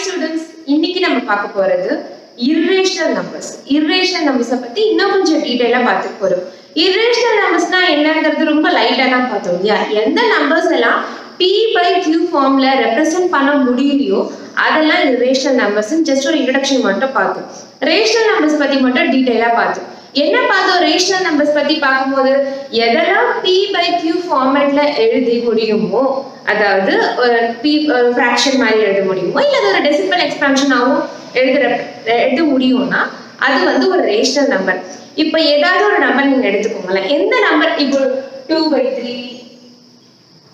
Students, இன்னைக்கு நம்ம பார்க்க போறது irrational numbers. irrational numbers பத்தி இன்னும் கொஞ்சம் டீடைலா பார்த்துக்க போறோம். irrational numbers என்னங்கிறது ரொம்ப லைட்டா தான் பார்த்தோம் இல்லையா? எந்த நம்பர்ஸ் எல்லாம் p by q ஃபார்ம்ல ரெப்ரசென்ட் பண்ண முடியலையோ அதெல்லாம் irrational numbers. ஜஸ்ட் ஒரு இன்ட்ரோடக்ஷன் மட்டும் பார்த்தோம். ரேஷனல் நம்பர்ஸ் பத்தி மட்டும் டீடைலா பார்த்தோம். என்ன பார்த்தோம்? ரேஷனல் நம்பர்ஸ் பத்தி பார்க்கும்போது எதெல்லாம் p by q ஃபார்மேட்ல எழுதி முடியுமோ, அதாவது ஒரு p ஃபிராக்ஷன் மாதிரி எழுத முடியுமோ இல்ல ஒரு டெசிமல் எக்ஸ்பான்ஷனாவும் எழுத முடியும்னா அது வந்து ஒரு ரேஷனல் நம்பர். இப்போ ஏதாவது ஒரு நம்பர் நீங்க எடுத்துக்கோங்களேன். எந்த நம்பர் இப்போ 2/3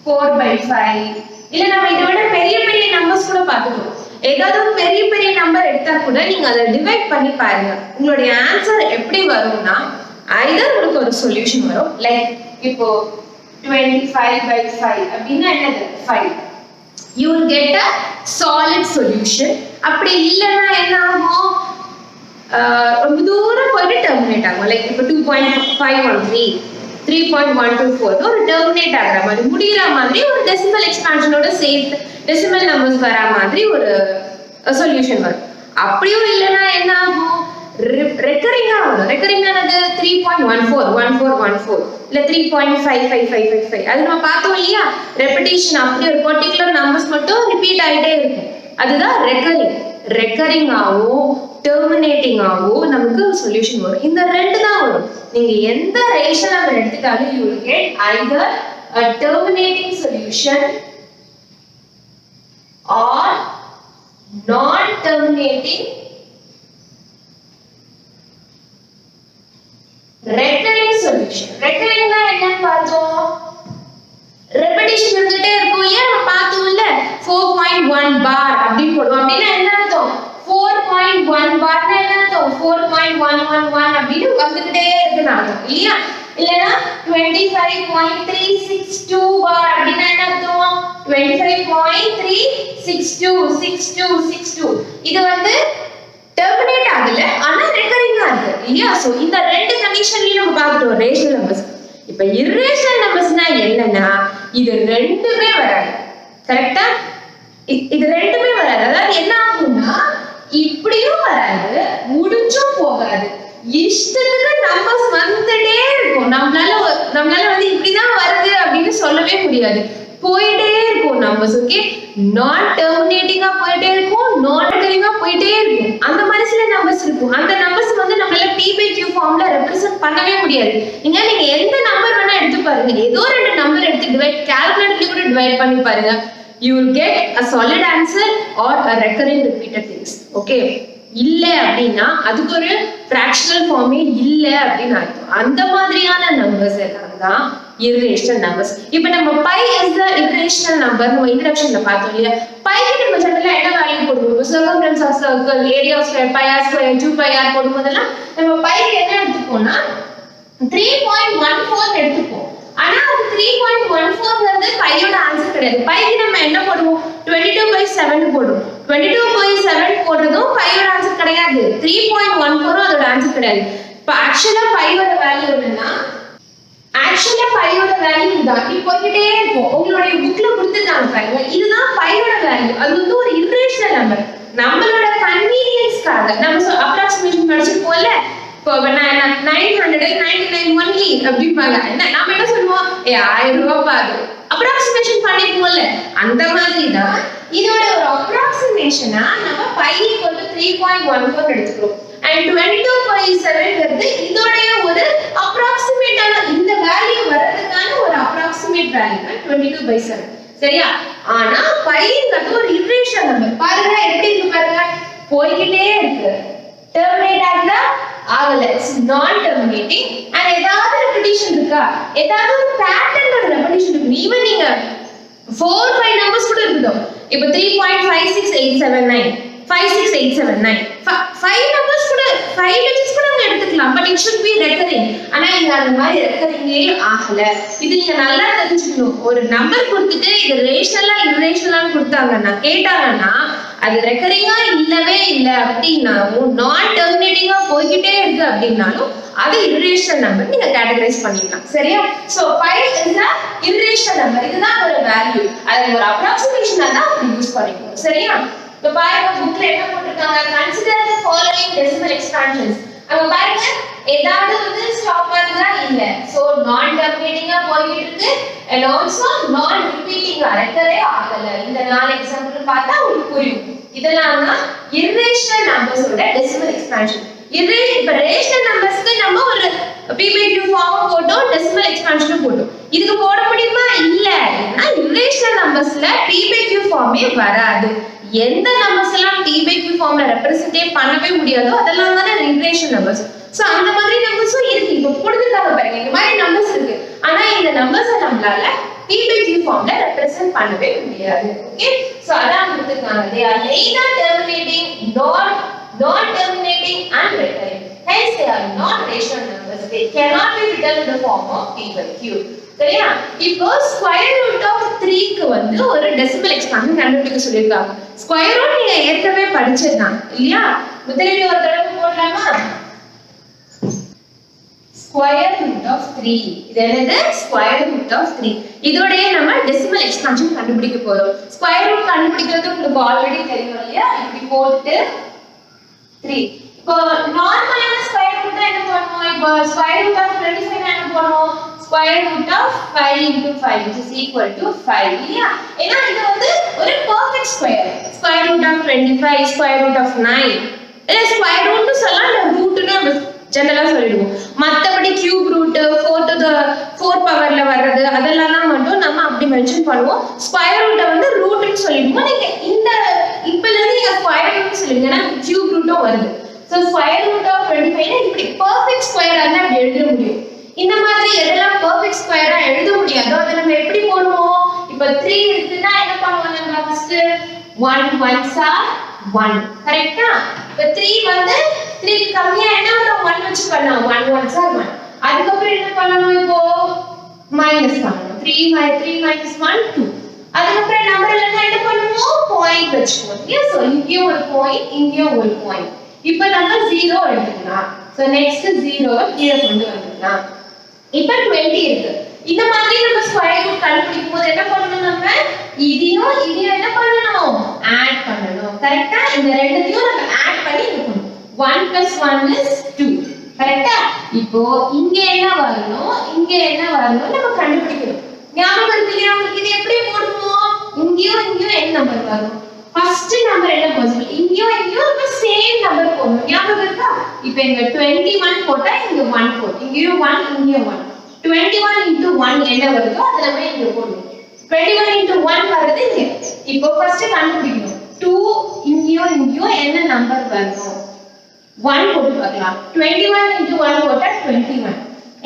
4/5 இல்ல நம்ம இதை விட பெரிய பெரிய நம்பர்ஸ் கூட பார்த்துக்கோம். ஏதாவது ஒரு பெரிய பெரிய நம்பர் எடுத்தா கூட நீங்க அதை டிவைட் பண்ணி பாருங்க. உங்களுடைய ஆன்சர் எப்படி வரும்னா ஐதர் உங்களுக்கு ஒரு சொல்யூஷன் வரும். லைக் இப்போ 25/5 அப்படின்னா என்னது 5. You will get a solid solution. அப்படி இல்லைன்னா என்ன ஆகும்? ரொம்ப தூரம் போயிட்டு டெர்மினேட் ஆகும். லைக் இப்போ 2.513 3.124 ஒரு டெர்மினேட் ஆகிற மாதிரி முடிகிற மாதிரி ஒரு டெசிமல் எக்ஸ்பான்ஷனோட சேர்த்து டெசிமல் நம்பர்ஸ் வரா மாதிரி ஒரு சொல்யூஷன் வரும். அப்படியும் இல்லைன்னா என்ன ஆகும்? ரெக்கரிங்கா வரும். ரெக்கரிங்கா 3.14 இல்ல 3.55555 அது நம்ம பார்த்தோம் இல்லையா? ரெப்பிட்டேஷன் அப்படி ஒரு பர்டிகுலர் நம்பர்ஸ் மட்டும் ரிப்பீட் ஆகிட்டே இருக்கும். அதுதான் ரெக்கரிங் ஆகும் டெர்மினேட்டிங் ஆகும் நமக்கு சொல்யூஷன் வரும். இந்த ரெண்டு தான் வரும். நீங்க எந்த ரேஷனல் நம்பர் எடுத்துட்டாலும் you will get either a terminating solution or non-terminating recurring solution. recurring னா என்னன்னு பார்த்தோம்? ரெப்பிட்டேஷன் இருந்துட்டே இருக்கும். ஏன் நம்ம பார்த்தோம் இல்ல 4.1 பார் அப்படி போடுவோம். அப்படின்னா என்ன அர்த்தம்? 4.1 பார்னா என்ன அர்த்தம்? 4.111 அப்படின்னு வந்துகிட்டே இருக்குன்னு அர்த்தம் இல்லையா? இல்லனா 25.362 பார் அப்படின்னா என்ன அர்த்தம்? 25.362 இது வந்து டெர்மினேட் ஆகல, ஆனா ரெக்கரிங்கா இருக்கு இல்லையா? சோ இந்த ரெண்டு கண்டிஷன்லயும் நம்ம பார்த்துட்டோம் ரேஷனல் நம்பர்ஸ். இப்ப irrational நம்பர்ஸ்னா என்னன்னா இது ரெண்டுமே வராது. கரெக்ட்டா? இது ரெண்டுமே வராது. அதாவது என்ன ஆகும்னா இப்படியும் வராது, முடிஞ்சும் போகாது. இஷ்டத்துக்கு நம்பர்ஸ் வந்துட்டே இருக்கும். நம்மளால வந்து இப்படிதான் வருது அப்படின்னு சொல்லவே முடியாது. போயிட்டே இருக்கும் நம்பர்ஸ். ஓகே, நான் டெர்மினேட்டிங்கா போயிட்டே இருக்கும், நான் ரெக்கரிங்கா போயிட்டே இருக்கும். அந்த மாதிரி சில நம்பர்ஸ் இருக்கும். அந்த நம்பர்ஸ் வந்து நம்மளால p by q ஃபார்ம்ல ரெப்ரசென்ட் பண்ணவே முடியாது. நீங்க எந்த நம்பர் வேணா எடுத்து பாருங்க. ஏதோ ரெண்டு நம்பர் எடுத்து கால்குலேட்டர்ல கூட டிவைட் பண்ணி பாருங்க. You will get a solid answer or a recurring repeated things. Okay, இல்ல அப்படின்னா அதுக்கு ஒரு fractional ஃபார்மே இல்ல அப்படின்னு அர்த்தம். அந்த மாதிரியான நம்பர்ஸ் எல்லாம் தான் irrational numbers. இப்போ நம்ம pi is the irrational number நம்ம இன்ட்ரோடக்ஷன்ல பார்த்தோம் இல்லையா? pi க்கு நம்ம ஜெனரலா என்ன வேல்யூ போடுவோம்? circumference of circle, area of square, pi r square, 2πr போடும்போதெல்லாம் நம்ம pi க்கு என்ன எடுத்துப்போம்னா 3.14 எடுத்துப்போம். ஆனா அது 3.14ங்கிறது பையோட ஆன்சர் கிடையாது. பைக்கு நம்ம என்ன போடுவோம்? 22/7 போடுவோம். 22/7 போடுறதும் பையோட ஆன்சர் கிடையாது. 3.14 அதோட ஆன்சர் கிடையாது. இப்போ ஆக்சுவலா பையோட வேல்யூ என்னன்னா பையோட வேல்யூ இதுதான். இப்படி போய்கிட்டே இருக்கும். உங்களுடைய புக்ல கொடுத்துருக்காங்க பாருங்க, இதுதான் பையோட வேல்யூ. அது வந்து ஒரு irrational நம்பர். நம்மளோட கன்வீனியன்ஸ்க்காக நம்ம அப்ராக்சிமேஷன் படிச்சிருப்போம்ல. இப்போ 999 ஒன்லி அப்படிம்பாங்க. நாம என்ன சொல்லுவோம்? 1000 ரூபாய் பாரு அப்ராக்சிமேஷன் பண்ணிருப்போம்ல. அந்த மாதிரி தான் இதோட ஒரு அப்ராக்சிமேஷனா நம்ம pi = 3.14 எடுத்துக்கிறோம். and 22/7ங்கிறது இதோட ஒரு அப்ராக்சிமேட்டான இந்த வேல்யூ வரதுக்கான ஒரு அப்ராக்சிமேட் வேல்யூ தான் 22/7. சரியா? ஆனா பைங்கிறது ஒரு irrational நம்பர். பாருங்க எப்படி இருக்கு பாருங்க, போய்கிட்டே இருக்கு. டெர்மினேட் ஆகல, இட்ஸ் நான் டெர்மினேட்டிங். அண்ட் ஏதாவது ரெப்பிட்டேஷன் இருக்கா? ஏதாவது ஒரு பேட்டர்னோட ரெப்பிட்டேஷன் இருக்கு. ஈவன் நீங்க 4-5 நம்பர்ஸ் கூட இருக்கட்டும். இப்போ 3.56879 56879 5 நம்பர்ஸ் கூட 5 டிஜிட்ஸ் கூட நீங்க எடுத்துக்கலாம். But it should be recurring. ஆனா இங்க அந்த மாதிரி ரெக்கரிங்கே ஆகல. இது நீங்க நல்லா தெரிஞ்சுக்கணும். ஒரு நம்பர் கொடுத்துட்டு இது ரேஷனலா irrational கொடுத்தாங்கன்னா கேட்டாங்கன்னா அது ரெக்கரிங்கா இல்லவே இல்ல அப்படின்னாலும் நான் டெர்மினேட்டிங்கா போய்கிட்டே இருக்கு அப்படின்னாலும் அது irrational நம்பர் நீங்க கேட்டகரைஸ் பண்ணிக்கலாம். சரியா? So 5 is a irrational number. இதுதான் ஒரு வேல்யூ. அது ஒரு அப்ராக்சிமேஷனா தான் அப்படி யூஸ் பண்ணிக்கணும். சரியா? இப்ப பாருங்க புக்ல என்ன போட்டுருக்காங்க, consider the following decimal expansions. அங்க பாருங்க ஏதாவது வந்து ஸ்டாப் ஆகுதா இல்ல, சோ நான் டெர்மினேட்டிங்கா போயிட்டு இருக்கு and also non repeating ரெக்கரே ஆகல. இந்த நாலு எக்ஸாம்பிள் பார்த்தா உங்களுக்கு புரியும். இதெல்லாம் தான் irrational numbers ஓட டெசிமல் எக்ஸ்பான்ஷன். இப்ப ரேஷனல் நம்பர்ஸ்க்கு நம்ம ஒரு PBQ ஃபார்ம் போட்டோம், டெசிமல் எக்ஸ்பான்ஷனும் போட்டோம். இதுக்கு போட முடியுமா? இல்ல. ஏன்னா irrational நம்பர்ஸ்ல PBQ ஃபார்மே வராது. எந்த நம்பர்ஸ் எல்லாம் PBQ ஃபார்ம்ல ரெப்ரசன்ட் பண்ணவே முடியாதோ அதெல்லாம் தான irrational நம்பர்ஸ். சோ அந்த மாதிரி நம்பர்ஸும் இருக்கு. இப்போ கொடுத்துட்டாங்க பாருங்க, இந்த மாதிரி நம்பர்ஸ் இருக்கு. ஆனா இந்த நம்பர்ஸை நம்மளால PBQ ஃபார்ம்ல ரெப்ரசன்ட் பண்ணவே முடியாது. ஓகே, சோ அதான் கொடுத்திருக்காங்க. they are neither terminating nor non-terminating and recurring. Hence they are not rational numbers. They cannot be written in the form of PBQ. சரியா? இப்போ ஸ்கொயர் ரூட் ஆஃப் 3 க்கு வந்து ஒரு டெசிமல் எக்ஸ்பான்ஷன் கண்டுபிடிக்க சொல்லிருக்காங்க. ஸ்கொயர் ரூட் நீங்க ஏற்கனவே படிச்சதுதான் இல்லையா? முதலில் ஒரு தடவை போடலாமா? Square root of 3. இது என்னது? Square root of 3. இதோடயே நம்ம டெசிமல் எக்ஸ்பான்ஷன் கண்டுபிடிக்க போறோம். ஸ்கொயர் ரூட் கண்டுபிடிக்கிறது உங்களுக்கு ஆல்ரெடி தெரியும் இல்லையா? இப்படி போட்டு 3. இப்போ நார்மலான ஸ்கொயர் ரூட் என்ன பண்ணுவோம்? இப்போ ஸ்கொயர் ரூட் ஆஃப் 25 என்ன பண்ணுவோம்? Square root of 5 into 5 which is equal to 5 இல்லையா? ஏன்னா இது வந்து ஒரு perfect square. Square root of 25, square root of 9. இல்ல ஸ்கொயர் ரூட்னு சொல்லலாம், இல்ல ரூட்னு ஜெனரலா சொல்லிடுவோம். மத்தபடி கியூப் ரூட் 4 to the 4 பவர்ல வர்றது அதெல்லாம் தான் மட்டும் நம்ம அப்படி மென்ஷன் பண்ணுவோம். ஸ்கொயர் ரூட்டை வந்து ரூட்னு சொல்லிடுவோம். நீங்க இந்த இப்பல இருந்து நீங்க ஸ்கொயர் ரூட் சொல்லுங்க, ஏன்னா கியூப் ரூட்டும் வருது. சோ ஸ்கொயர் ரூட் ஆஃப் 25 இப்படி பெர்ஃபெக்ட் ஸ்கொயரா இருந்தா அப்படி எழுத முடியும். இந்த மாதிரி எதெல்லாம் பெர்ஃபெக்ட் ஸ்கொயரா எழுத முடியாதோ அதை நம்ம எப்படி போடுவோம்? இப்போ 3 இருக்குன்னா என்ன பண்ணுவோம்? நம்ம ஃபர்ஸ்ட் 1 1s are 1. கரெக்ட்டா? இப்போ 3 வந்து 3 க்கு கம்மியா என்ன வரும்? 1 வச்சு பண்ணலாம். 1 1s are 1. அதுக்கு அப்புறம் என்ன பண்ணணும்? இப்போ மைனஸ் பண்ணணும். 3 minus 1 2. அதுக்கு அப்புறம் நம்பர்ல என்ன பண்ணுவோம்? பாயிண்ட் வச்சுக்குவோம். சோ இங்கேயும் ஒரு பாயிண்ட், இங்கேயும் ஒரு பாயிண்ட். இப்போ நம்ம 0 எடுத்துக்கலாம். சோ நெக்ஸ்ட் 0 கீழ கொண்டு வந்துடலாம். இப்போ 20 இருக்கு. இந்த மாதிரி நம்ம ஸ்கொயர் ரூட் கண்டுபிடிக்கும் போது என்ன பண்ணணும்? நம்ம இதையும் என்ன பண்ணணும்? ஆட் பண்ணணும். கரெக்ட்டா? இந்த ரெண்டுத்தையும் நம்ம ஆட் பண்ணி இருக்கணும். 1 + 1 is 2. கரெக்ட்டா? இப்போ இங்க என்ன வரணும், இங்க என்ன வரணும் நம்ம கண்டுபிடிக்கணும். ஞாபகம் இருக்குல்லையா உங்களுக்கு? இது எப்படி போடுவோம்? இங்கேயும் என்ன நம்பர் வரும்? ஃபர்ஸ்ட் நம்பர் என்ன பாசிபிள்? இங்கேயும் நம்ம சேம் நம்பர் போடணும். ஞாபகம் இருக்கா? இப்போ இங்க 21 போட்டா இங்க 1 போடும். இங்கேயும் 1 இங்கேயும் 1. 21 into 1 என்ன வருதோ அதை நம்ம இங்க போடுவோம். 21 into 1 வருது இங்க. இப்போ ஃபர்ஸ்ட் கண்டுபிடிக்கணும். 2 இங்கேயும் என்ன நம்பர் வரும்? 1 போட்டு பார்க்கலாம். 21 into 1 போட்டா 21.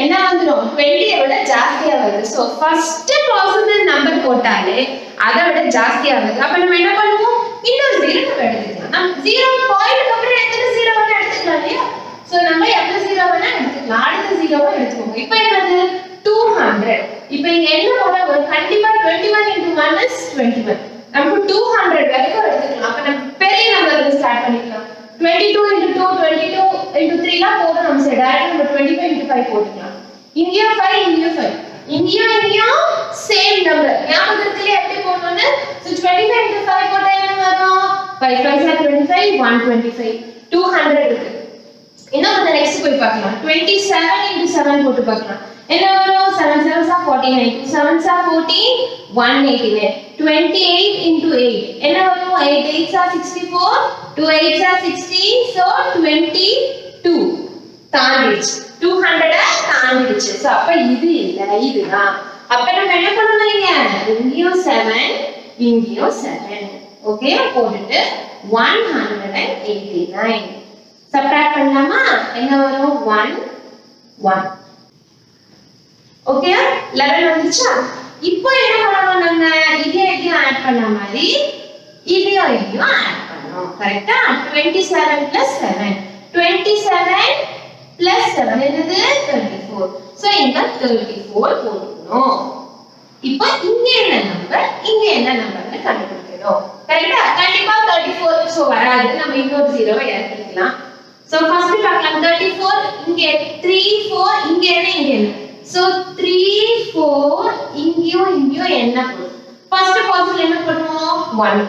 என்ன வந்துரும்? 20 விட ஜாஸ்தியா வருது. சோ ஃபர்ஸ்ட் பாசிபிள் நம்பர் போட்டாலே அதை விட ஜாஸ்தியா வருது. அப்ப நம்ம என்ன பண்ணுவோம்? இன்னொரு 0 நம்ம எடுத்துக்கலாம். நம்ம 0 பாயிண்ட்க்கு அப்புறம் எத்தனை 0 வேணா எடுத்துக்கலாம் இல்லையா? சோ நம்ம எவ்வளவு 0 வேணா எடுத்துக்கலாம். அடுத்த 0 எடுத்துக்கோங்க. இப்போ என்னது? 200. இப்போ இங்க என்ன போட்டா வரும்? கண்டிப்பா 21 into 1 is 21. நமக்கு 200 வரைக்கும் எடுத்துக்கலாம். அப்ப நம்ம பெரிய நம்பர்ல இருந்து ஸ்டார்ட் பண்ணிக்கலாம். 22 into 2 22 into 3 லாம் போடுறோம். நம்ம சரி டைரக்டா நம்ம 25 into 5 போட்டுக்கலாம். இங்கேயும் 5 இங்கேயும் 5. இங்கேயும் சேம் நம்பர். ஞாபகம் இருக்குல்ல எப்படி போடணும்னு? So 25 into 5 போட்டா என்ன வரும்? 5 5s are 25, 125. 200 இருக்கு. இன்னும் அந்த நெக்ஸ்ட் போய் பார்க்கலாம். 27 into 7 போட்டு பார்க்கலாம். என்ன வரும்? 7 7s are 49, 2 7s are 14, 189. 28 into 8 என்ன வரும்? 8 8s are 64, 2 8s are 16, so 22 தாண்டிடுச்சு. 200 தாண்டிடுச்சு. So அப்ப இது இல்ல, இதுதான். அப்ப நம்ம என்ன பண்ணணும்ங்க? இங்கேயும் 7 இங்கேயும் 7. ஓகே, போட்டுட்டு 189. சப்ட்ராக்ட் பண்ணலாமா? என்ன வரும்? 1 1. ஓகே, 11 வந்துச்சா? இப்போ என்ன பண்ணணும்? நம்ம இதையும் ஆட் பண்ண மாதிரி இதையும் ஆட் பண்ணணும். கரெக்ட்டா? 27 + 7. 27 + 7 என்னது? 34. சோ இங்க 34 போடணும். இப்போ இங்க என்ன நம்பர், இங்க என்ன நம்பர்னு கண்டுபிடிக்கணும். கரெக்ட்டா? கண்டிப்பா 34 சோ வராது. நம்ம இன்னொரு 0 இறக்கிக்கலாம். சோ ஃபர்ஸ்ட் பார்க்கலாம். 34 இங்க 3 4 இங்க என்ன? சோ 3 4 இங்கேயும் என்ன போடும்? ஃபர்ஸ்ட் பாசிபிள் என்ன பண்ணுவோம்? 1.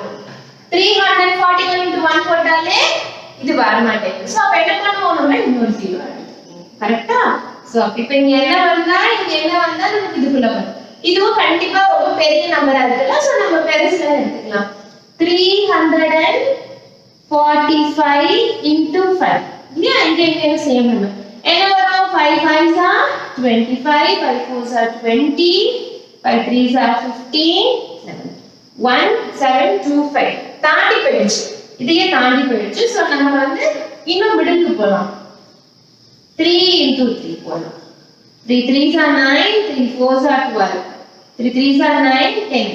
341 into 1 போட்டாலே இது வர மாட்டேங்குது. சோ அப்ப என்ன பண்ணுவோம், நம்ம இன்னொரு 0 எடுத்துக்கணும். கரெக்ட்டா? சோ அப்ப இப்போ இங்க என்ன வந்தா நமக்கு இதுக்குள்ள வரும். இதுவும் கண்டிப்பா ரொம்ப பெரிய நம்பரா இருக்குல்ல, சோ நம்ம பெருசுல எடுத்துக்கலாம். 345 into 5. இல்லையா, இங்க சேம் நம்பர். என்ன வரும், 5 5s are 25, 5 4s are 20, 5 3s are 15, 1725 தாண்டி போயிடுச்சு. இதையே தாண்டி போயிடுச்சு. சோ நம்ம வந்து இன்னும் மிடிலுக்கு போலாம். 3 into 3 போலாம். 3 3s are 9, 3 4s are 12, 3 3s are 9, 10,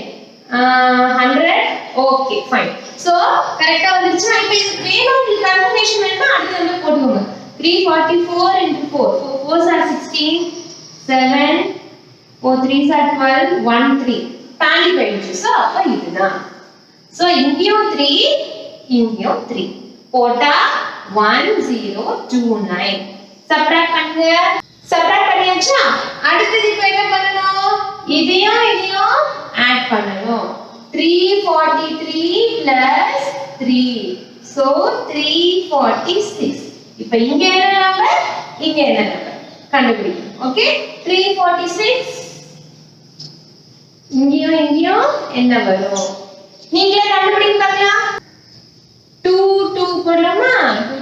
100. Okay fine. So கரெக்ட்டா வந்துருச்சு. இப்போ இது வேணும், உங்களுக்கு கன்ஃபர்மேஷன் வேணும்னா அடுத்து நம்ம போடுவோம். 344 into 4, 4 4s are 16, 7, 4 3s are 12, 1 3 தாண்டி போயிடுச்சு. சோ அப்ப இதுதான். சோ இங்கேயும் 3, இங்கேயும் 3 போட்டா 1029. சப்ட்ராக்ட் பண்ணுங்க. சப்ட்ராக்ட் பண்ணியாச்சா? அடுத்து இப்போ என்ன பண்ணனும், இதையும் ஆட் பண்ணனும். 343 plus 3, so 346. இப்போ இங்க என்ன நம்பர், இங்க என்ன நம்பர் கண்டுபிடிக்கணும். ஓகே, 346 இங்கேயும் என்ன வரும் நீங்களே கண்டுபிடிங்க பார்க்கலாம். 2 2 போடலாமா?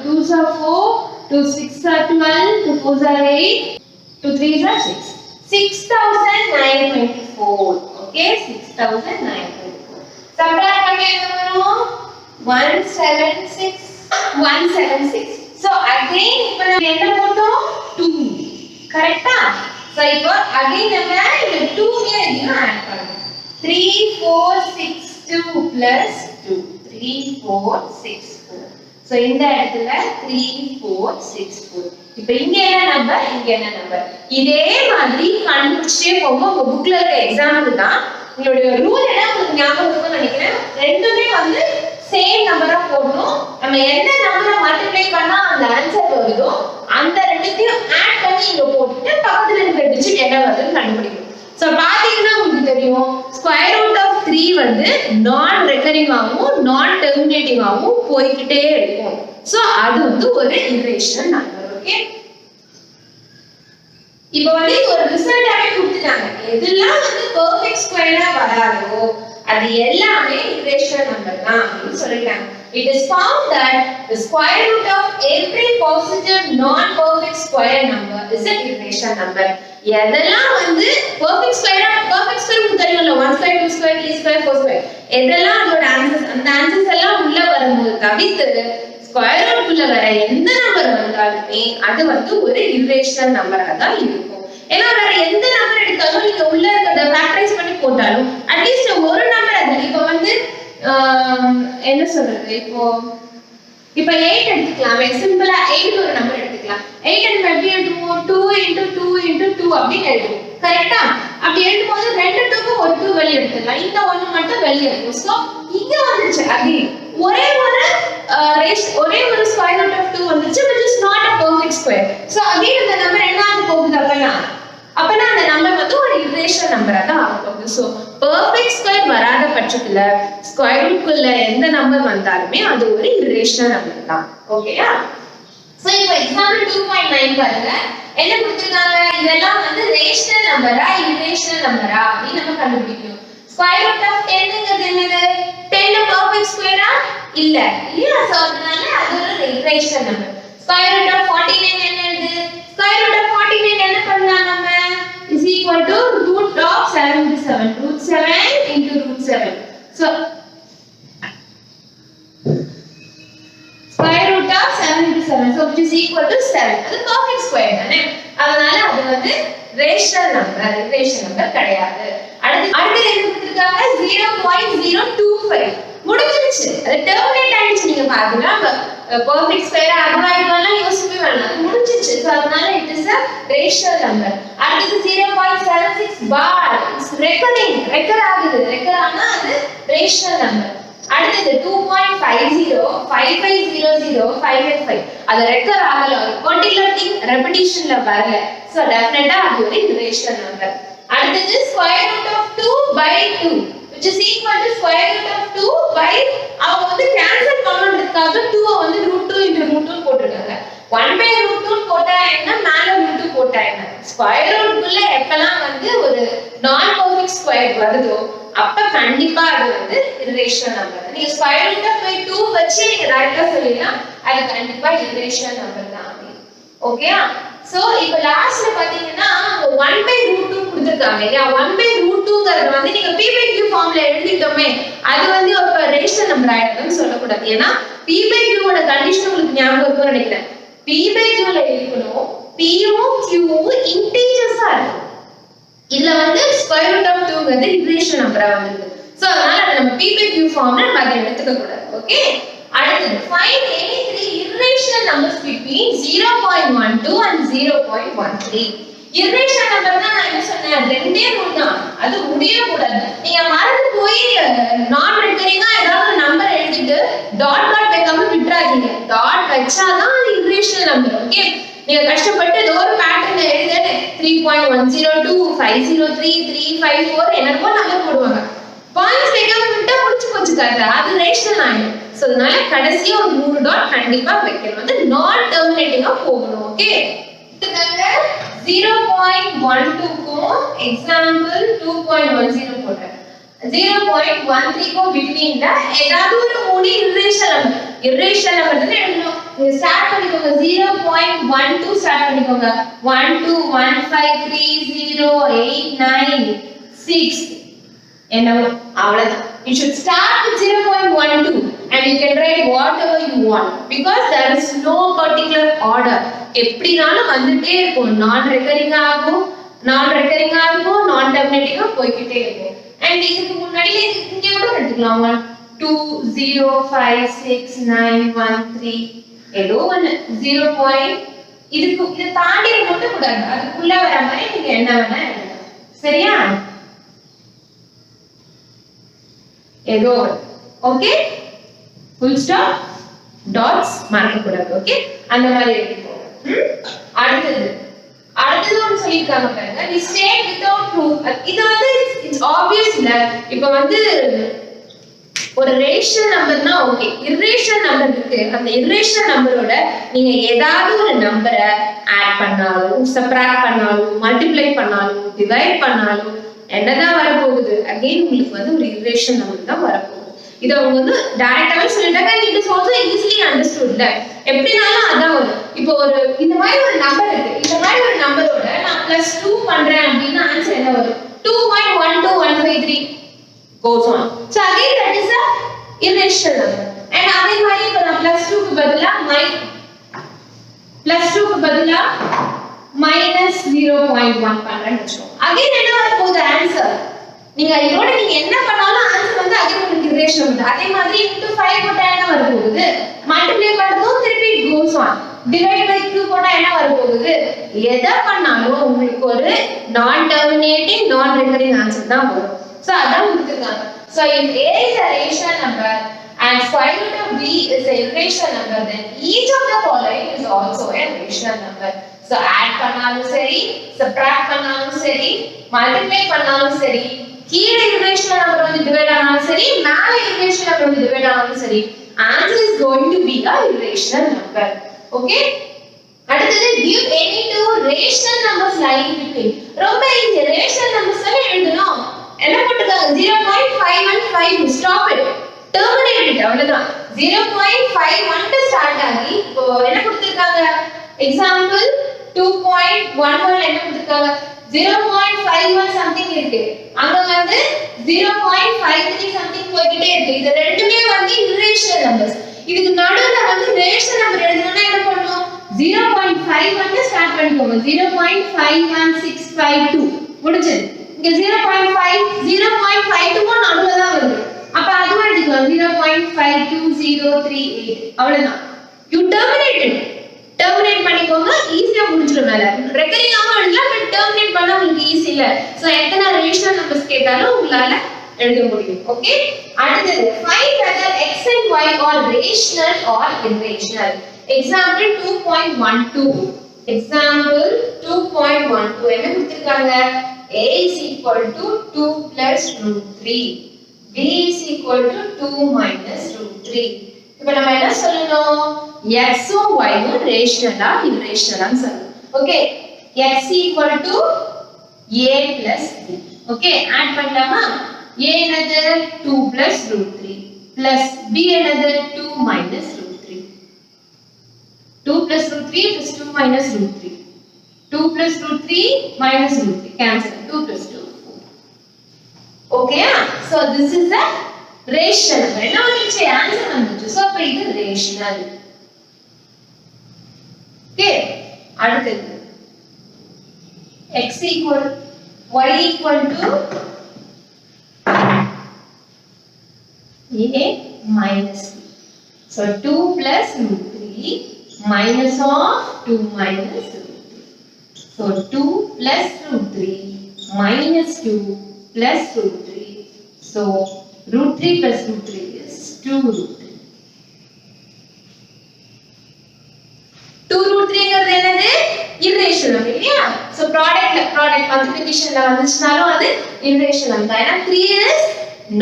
2 2s are 4, 2 6 are 12, 2 4s are 8, 2 3s are 6, 6924. Okay, 6924. Subtract பண்ணி என்ன வரும், 176. சோ அகைன் இப்போ நம்ம என்ன போட்டோம், 2. கரெக்ட்டா? சோ இப்போ அகைன் நம்ம இந்த 2 ல இதையும் ஆட் பண்ணனும். 3462 plus 2, 3464. சோ இந்த இடத்துல 3464. இப்போ இங்க என்ன நம்பர், இங்க என்ன நம்பர், இதே மாதிரி கண்டுபிடிச்சே போங்க. உங்க புக்ல இருக்க எக்ஸாம்பிள் தான். உங்களுடைய ரூல் என்ன உங்களுக்கு ஞாபகம் இருக்கும்னு நினைக்கிறேன். ரெண்டுமே வந்து சேம் நம்பரா போடணும். நம்ம எந்த நம்பரை மல்டிப்ளை பண்ணா அந்த ஆன்சர் வருதோ அந்த ரெண்டுத்தையும் ஆட் பண்ணி இங்க போட்டுட்டு பக்கத்துல இருக்கிற டிஜிட் என்ன வருதுன்னு கண்டுபிடிக்கணும். சோ பாத்தீங்கன்னா உங்களுக்கு தெரியும், ஸ்கொயர் ரூட் ஆஃப் 3 வந்து நான் ரெக்கரிங் ஆகும், நான் டெர்மினேட்டிங் ஆகும், போய்க்கிட்டே இருக்கும். சோ அது வந்து ஒரு இரேஷனல் நம்பர். ஓகே, இப்போ வந்து ஒரு ரிசல்ட்டாவே கொடுத்துட்டாங்க. எதெல்லாம் வந்து பெர்ஃபெக்ட் ஸ்கொயரா வராதோ அது எல்லாமே இரேஷனல் நம்பர் தான் அப்படின்னு சொல்லிட்டாங்க. It is found that the square root of every positive non-perfect square number is an irrational number. எதெல்லாம் வந்து பெர்ஃபெக்ட் ஸ்கொயரா, பெர்ஃபெக்ட் ஸ்கொயர் உங்களுக்கு தெரியும்ல, 1 ஸ்கொயர் 2 ஸ்கொயர் 3 ஸ்கொயர் 4 ஸ்கொயர், எதெல்லாம் அதோட ஆன்சர்ஸ், அந்த ஆன்சர்ஸ் எல்லாம் உள்ள வரும்போது தவிர்த்து ஸ்கொயர் ரூட் உள்ள வர எந்த நம்பர் வந்தாலுமே அது வந்து ஒரு இரேஷனல் நம்பரா தான் இருக்கும். ஏன்னா வேற எந்த நம்பர் எடுத்தாலும் நீங்க உள்ள இருக்கிறத ஃபேக்டரைஸ் பண்ணி போட்டாலும் அட்லீஸ்ட் ஒரு நம்பர் அது. இப்போ வந்து என்ன சொல்றது, இப்போ 8 எடுத்துக்கலாம். சிம்பிளா 8 ஒரு நம்பர் எடுத்துக்கலாம். 8 நம்ம எப்படி எழுதுவோம், 2 into 2 into 2 அப்படின்னு எழுதுவோம். கரெக்ட்டா? அப்படி எழுதும்போது ரெண்டு 2க்கு ஒரு 2 வெளிய எடுத்துக்கலாம். இந்த ஒன்னு மட்டும் வெளிய இருக்கும். சோ இங்க வந்துச்சு அகைன் ஒரே ஒரு ஸ்கொயர் ரூட் ஆஃப் 2 வந்துச்சு, which is not a perfect square. So again இந்த நம்பர் என்ன ஆக போகுது அப்பனா அந்த நம்பர் வந்து ஒரு இரேஷனல் நம்பரா தான் ஆக போகுது. சோ பெர்ஃபெக்ட் ஸ்கொயர் வராத பட்சத்துல ஸ்கொயர் ரூட்க்குள்ள எந்த நம்பர் வந்தாலுமே அது ஒரு இரேஷனல் நம்பர் தான். ஓகேயா? சோ இப்போ எக்ஸாம்பிள் 2.9 பாருங்க. என்ன கொடுத்திருக்காங்க, இதெல்லாம் வந்து ரேஷனல் நம்பரா இரேஷனல் நம்பரா அப்படி நம்ம கண்டுபிடிக்கணும். ஸ்கொயர் ரூட் ஆஃப் 10ங்கிறது என்னது, 10 பெர்ஃபெக்ட் ஸ்கொயரா இல்ல இல்லையா? சோ அதனால அது ஒரு irrational number. Square root of 49 என்னது, ஸ்கொயர் ரூட் ஆஃப் 49 என்ன பண்ணலாம் நம்ம, is equal to root of 77, root 7 into root 7. So square root of 7 into 7, so which is equal to 7. அது perfect square தானே, அதனால அது வந்து ரேஷனல் நம்பர் கிடையாது. அடுத்து என்ன கொடுத்திருக்காங்க, 0.025 முடிஞ்சிருச்சு. அது டெர்மினேட் ஆயிடுச்சு. நீங்க பாத்தீங்கன்னா பெர்ஃபெக்ட் ஸ்கொயர் அதுவா இதெல்லாம் யோசிக்கவே வேண்டாம், முடிஞ்சிருச்சு. சோ அதனால it is a rational number. அடுத்து 0.76 பார், இட்ஸ் ரெக்கர் ஆகுது. ரெக்கர் ஆனா அது ரேஷனல் நம்பர். அடுத்து 2.50 5500 555 அது ரெக்கர் ஆகல, ஒரு பர்టిక్యులர் திங் ரெபிட்டிஷன்ல வரல. சோ டெஃபினட்டா அது ஒரு இரேஷனல் நம்பர். அடுத்து square root of 2/2 which is equal to square root of 2 by அவங்க வந்து கேன்சல் பண்ணனும்ன்றதுக்காக 2 வந்து √2 into √2 போட்டுருக்காங்க. 1 by √2 போட்டா என்ன, மேல √2 போட்டா என்ன. ஸ்கொயர் ரூட்க்குள்ள எப்பலாம் வந்து ஒரு நான் பெர்ஃபெக்ட் ஸ்கொயர் வருதோ அப்ப கண்டிப்பா அது வந்து இர்ரேஷனல் நம்பர். நீங்க ஸ்கொயர் ரூட் ஆஃப் 2 வச்சு நீங்க டைரக்டா சொல்லிடலாம், அது கண்டிப்பா இர்ரேஷனல் நம்பர் தான். ஓகேயா? சோ இப்போ லாஸ்ட்ல பாத்தீங்கன்னா 1 by √2 கொடுத்திருக்காங்க இல்லையா. 1 by √2ங்கறது வந்து நீங்க p/q ஃபார்ம்ல எழுதிட்டோமே, அது வந்து ஒரு ரேஷனல் நம்பர் ஆயிடும்னு சொல்லக்கூடாது. ஏன்னா p/q ஓட கண்டிஷன் உங்களுக்கு ஞாபகம் இருக்கும்னு நினைக்கிறேன். p/qல இருக்கணும், p வும் q வும் இன்டிஜர்ஸா இருக்கும். இதுல வந்து ஸ்கொயர் ரூட் ஆஃப் 2ங்கிறது இர்ரேஷனல் நம்பரா வந்திருக்கு. சோ அதனால அத நம்ம p/q ஃபார்ம்ல நம்ம அதை எடுத்துக்க கூடாது. ஓகே, அடுத்து find any three irrational numbers between 0.12 and 0.13. irrational number தான் நான் என்ன சொன்னேன், ரெண்டே ரூல் தான், அது முடிய கூடாது. நீங்க மறந்து போய் நான் ரெக்கரிங்கா ஏதாவது நம்பர் எழுதிட்டு டாட் டாட் வைக்காம விட்டுறாதீங்க. டாட் வச்சாதான் அது irrational number. ஓகே, நீங்க கஷ்டப்பட்டு ஏதோ ஒரு பேட்டர்ன்ல எழுதிட்டு 3.102 503 354 என்னமோ நம்பர் போடுவாங்க. பாயிண்ட்ஸ் வைக்காம விட்டா முடிச்சு போச்சு கதை, அது ரேஷனல் ஆயிடும். சோ அதனால கடைசியா ஒரு 3 டாட் கண்டிப்பா வைக்கணும், வந்து நான் டெர்மினேட்டிங்கா போகணும். ஓகே, இதுக்காக 0.12 க்கும் எக்ஸாம்பிள் 2.10 போடுறேன். 0.13 க்கும் பிட்வீன்ல ஏதாவது ஒரு மூணு இர்ரேஷனல் நம்பர், இர்ரேஷனல் நம்பர் தான் எழுதணும். நீங்க ஸ்டார்ட் பண்ணிக்கோங்க, 0.12 ஸ்டார்ட் பண்ணிக்கோங்க. 1 2 1 5 3 0 8 9 6 என்னவோ அவ்வளவுதான். You should start with 0.12 and you can write whatever you want because there is no particular order. எப்படினாலும் வந்துட்டே இருக்கும், நான் ரெக்கரிங்கா ஆகும், நான் டெர்மினேட்டிங்கா போய்கிட்டே இருக்கும். and இதுக்கு முன்னாடி இங்க கூட எடுத்துக்கலாம், 1 2 0 5 6 9 1 3 ஏதோ ஒன்னு 0. இதுக்கு இத தாண்டி மட்டும் கூடாது, அதுக்குள்ள வர மாதிரி நீங்க என்ன வேணா எழுதலாம். சரியா? ஏதோ okay, full stop dots mark கூடாது. ஓகே, அந்த மாதிரி எழுதிக்கோங்க. அடுத்து ஒன்னு சொல்லிருக்காங்க பாருங்க, we state without proof. இது வந்து இட்ஸ் ஆப்வியஸ் இல்ல. இப்போ வந்து ஒரு ரேஷனல் நம்பர்னா ஓகே, இர்ரேஷனல் நம்பர் இருக்கு, அந்த இர்ரேஷனல் நம்பரோட நீங்க ஏதாவது ஒரு நம்பரை ஆட் பண்ணாலும் சப்ட்ராக்ட் பண்ணாலும் மல்டிப்ளை பண்ணாலும் டிவைட் பண்ணாலும் என்னதான் வரப்போகுது, அகைன் உங்களுக்கு வந்து ஒரு இர்ரேஷனல் நம்பர் தான் வரப்போகுது. இத அவங்க வந்து டைரக்டாவே சொல்லிட்டாங்க, and it is also easily understood. எப்படினாலும் அதான் வரும். இப்போ ஒரு இந்த மாதிரி ஒரு நம்பர் இருக்கு, இந்த மாதிரி ஒரு நம்பரோட நான் +2 பண்றேன் அப்படினா ஆன்சர் என்ன வரும், 2.12153 goes on. So again that is a irrational number. And அதே மாதிரி இப்போ நான் +2 க்கு பதிலா -0.1 பண்றேன்னு வெச்சுக்கோங்க. again என்ன வரப்போகுது ஆன்சர், நீங்க இதோட நீங்க என்ன பண்ணாலும் ஆன்சர் வந்து again உங்களுக்கு irrational number. அதே மாதிரி into 5 போட்டா என்ன வரப்போகுது, மல்டிப்ளை பண்றதும் திருப்பி it goes on. divide by 2 போட்டா என்ன வரப்போகுது, எதை பண்ணாலும் உங்களுக்கு ஒரு நான் டெர்மினேட்டிங் நான் ரெக்கரிங் ஆன்சர் தான் வரும். சோ அதான் கொடுத்திருக்காங்க. So if A is a rational number and square root of B is a irrational number, then each of the following is also a rational number. So add பண்ணாலும் சரி, subtract பண்ணாலும் சரி, multiply பண்ணாலும் சரி, கீழ irrational number வந்து divide ஆனாலும் சரி, மேல irrational number வந்து டிவைட் ஆனாலும் சரி, answer is going to be a irrational number. Okay? அடுத்தது give any two rational numbers lying between. ரொம்ப ஈஸி, rational numbers தான எழுதணும். என்ன போட்டுருக்காங்க, 0.515 stop it, terminate it, அவ்வளவுதான். 0.51 ஸ்டார்ட் ஆகி இப்போ என்ன கொடுத்திருக்காங்க, எக்ஸாம்பிள் 2.11 என்ன கொடுத்திருக்காங்க, 0.51 something இருக்கு, அங்க வந்து 0.53 something போயிட்டே இருக்கு. இது ரெண்டுமே வந்து irrational numbers. இதுக்கு நடுவுல வந்து ரேஷனல் நம்பர் எழுதணும்னா என்ன பண்ணணும், 0.51 ஸ்டார்ட் பண்ணிக்கோங்க, 0.51652 முடிஞ்சது. இங்க 0.52 நடுவுல தான் வருது, அப்ப அதுவும் எழுதிக்கலாம் 0.52038 அவ்வளவுதான். யூ டெர்மினேட் பண்ணிக்கோங்க, ஈஸியா முடிஞ்சிரும். மேல ரெக்கரிங் ஆமா எழுதலாம், பட் டெர்மினேட் பண்ணா உங்களுக்கு ஈஸி இல்ல. சோ எத்தனை ரேஷனல் நம்பர்ஸ் கேட்டாலும் உங்களால எழுத முடியும். ஓகே, அடுத்து find whether x and y are rational or irrational. example 2.12 என்ன கொடுத்திருக்காங்க, a is equal to 2 plus root 3. b is equal to 2 minus root 3. இப்போ நம்ம என்ன சொல்லணும்? x உம் y உம் ரேஷனலா irrationalனு சொல்லணும். Okay, x equal to a plus b. Okay, add பண்ணலாமா? a என்னது 2 plus root 3 plus b என்னது 2 minus root 3. 2 plus root 3 plus 2 minus root 3. 2 plus root 3 minus root 3. Cancel. 2 plus 2. 4. Okay. So this is the rational number. என்ன வந்துச்சு? Answer வந்துச்சு. So அப்ப இது rational. Okay. அடுத்தது x equal y equal to a minus b. So 2 plus root 3 minus of 2 minus root 3. So 2 plus root 3 minus 2 plus root 3. So root 3 plus root 3 is 2 root 3. 2 root 3 ங்கிறது என்னது? irrational இல்லையா? So product multiplication ல வந்துச்சுனாலும் அது irrational தான். ஏன்னா 3 is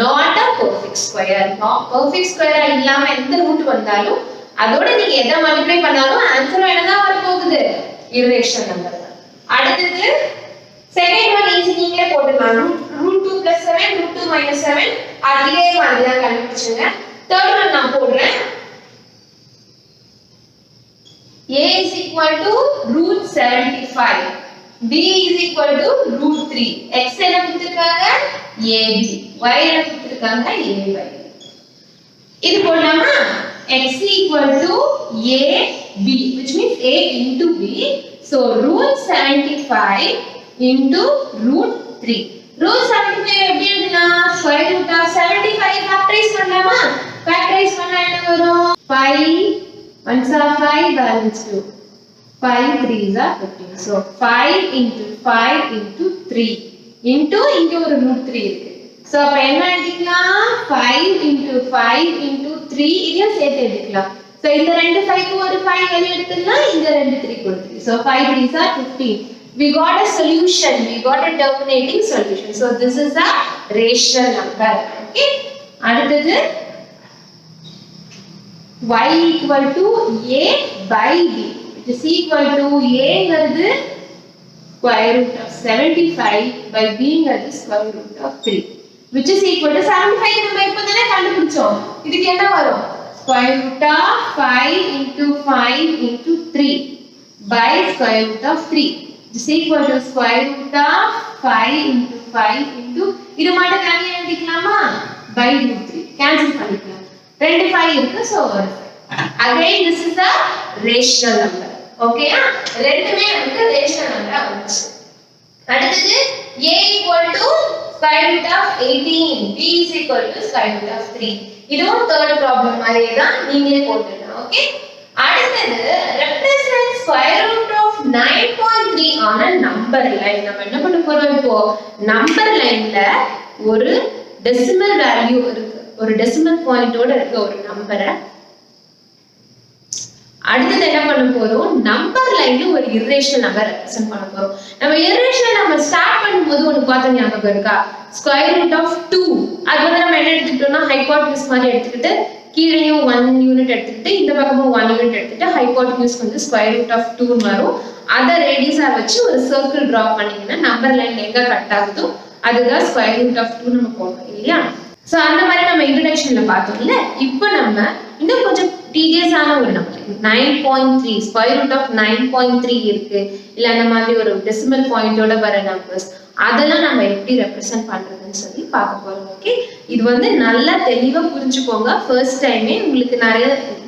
not a perfect square. perfect square இல்லாம எந்த root வந்தாலும் அதோட நீங்க எதை மல்டிப்ளை பண்ணாலும் ஆன்சர் என்னதான் வர போகுது? irrational நம்பர் தான். அடுத்து செகண்ட் ஒன் ஈஸி நீங்களே போட்டுக்கலாம். root 2 plus 7 root 2 minus 7 அதே மாதிரி தான் கண்டுபிடிச்சுங்க. தேர்ட் ஒன் நான் போடுறேன். a is equal to root 75. b is equal to root 3. x என்ன கொடுத்திருக்காங்க? ab. y என்ன கொடுத்திருக்காங்க? ay. இது போடலாமா? x equal to a b, which means a into b. So root 75 into root 3. root 75 எப்படி எழுதலாம்? square root of 75 factorize பண்ணலாமா? factorize பண்ணா என்ன வரும்? 5 1s are 5 balance 2. 5 3s are 15. So 5 into 5 into 3 into இங்க ஒரு root 3 இருக்கு. So அப்ப என்ன எழுதிக்கலாம்? 5 into 5 into 3 இதையும் சேர்த்து எழுதிக்கலாம். So இந்த ரெண்டு 5 க்கு ஒரு 5 வெளிய எடுத்துடலாம். இந்த ரெண்டு 3 க்கு ஒரு 3. So 5 3s are 15. We got a solution. We got a terminating solution. So this is a rational number. Okay. அடுத்தது y equal to a by b, which is equal to a ங்கிறது square root of 75 by b ங்கிறது square root of 3, which is equal to 75 நம்ம இப்போதானே கண்டுபிடிச்சோம். இதுக்கு என்ன வரும்? square root of 5 into 5 into 3 by square root of 3, which is equal to square root of 5 into 5 into இது மட்டும் தனியா எழுதிக்கலாமா? by root 3 கேன்சல் பண்ணிக்கலாம். ரெண்டு 5 இருக்கு, so ஒரு 5. Again this is a rational number. Okay ஆ? ரெண்டுமே நமக்கு rational number வந்துச்சு. அடுத்தது a equal to square root of 18, b is equal to square root of 3. இதுவும் third problem மாதிரியே தான், நீங்களே போட்டுடலாம். ஓகே. அடுத்தது represent square root of 9.3 on a number line. நம்ம என்ன பண்ண போறோம்? இப்போ number lineல ஒரு decimal value இருக்கு, ஒரு decimal point ஓட இருக்க ஒரு நம்பரை அடுத்து என்ன பண்ண போறோம்? நம்பர் லைன்ல ஒரு irrational நம்பர் ரெப்ரசன்ட் பண்ண போறோம். நம்ம irrational நம்பர் ஸ்டார்ட் பண்ணும்போது ஒன்னு பார்த்த ஞாபகம் இருக்கா? Square root of 2. அது வந்து நம்ம என்ன எடுத்துக்கிட்டோம்னா ஹைபோடெனியூஸ் மாதிரி எடுத்துக்கிட்டு கீழேயும் 1 யூனிட் எடுத்துக்கிட்டு இந்த பக்கமும் 1 யூனிட் எடுத்துட்டு ஹைபோடெனியூஸ் வந்து ஸ்கொயர் ரூட் ஆஃப் 2 வரும். அத ரேடியஸா வச்சு ஒரு சர்க்கிள் டிரா பண்ணீங்கன்னா நம்பர் லைன் எங்க கட் ஆகுதோ அதுதான் ஸ்கொயர் ரூட் ஆஃப் 2 நம்ம போடுறோம் இல்லையா? சோ அந்த மாதிரி நம்ம இன்ட்ரோடக்ஷன்ல பார்த்தோம்ல. இப்போ நம்ம இன்னும் கொஞ்சம் டீடியஸான ஒரு நம்பர் 9.3 ஸ்கொயர் ரூட் ஆஃப் 9.3 இருக்கு, இல்ல அந்த மாதிரி ஒரு டெசிமல் பாயிண்டோட வர நம்பர்ஸ் அதெல்லாம் நம்ம எப்படி ரெப்ரசன்ட் பண்றதுன்னு சொல்லி பார்க்க போறோம். ஓகே, இது வந்து நல்லா தெளிவா புரிஞ்சுக்கோங்க. ஃபர்ஸ்ட் டைமே உங்களுக்கு நிறைய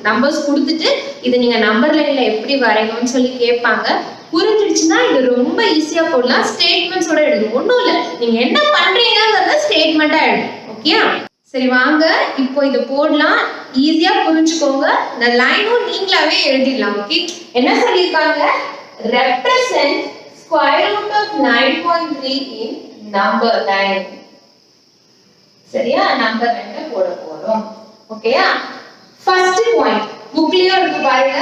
நம்பர்ஸ் கொடுத்துட்டு இதை நீங்க நம்பர் லைன்ல எப்படி வரையணும்னு சொல்லி கேட்பாங்க. புரிஞ்சிடுச்சுன்னா இது ரொம்ப ஈஸியா போடலாம். ஸ்டேட்மெண்ட்ஸோட எழுதும், ஒன்றும் இல்லை, நீங்க என்ன பண்றீங்கிறத ஸ்டேட்மெண்டா எழுதும். ஓகே, சரி வாங்க இப்போ இதை போடலாம். ஈஸியா புரிஞ்சுக்கோங்க. இந்த லைனும் நீங்களாவே எழுதிடலாம். ஓகே, என்ன சொல்லியிருக்காங்க? Represent square root of 9.3 in number line. சரியா? நம்பர் லைன்ல போட போறோம். ஓகேயா? ஃபர்ஸ்ட் பாயிண்ட் புக்லயே இருக்கு பாருங்க.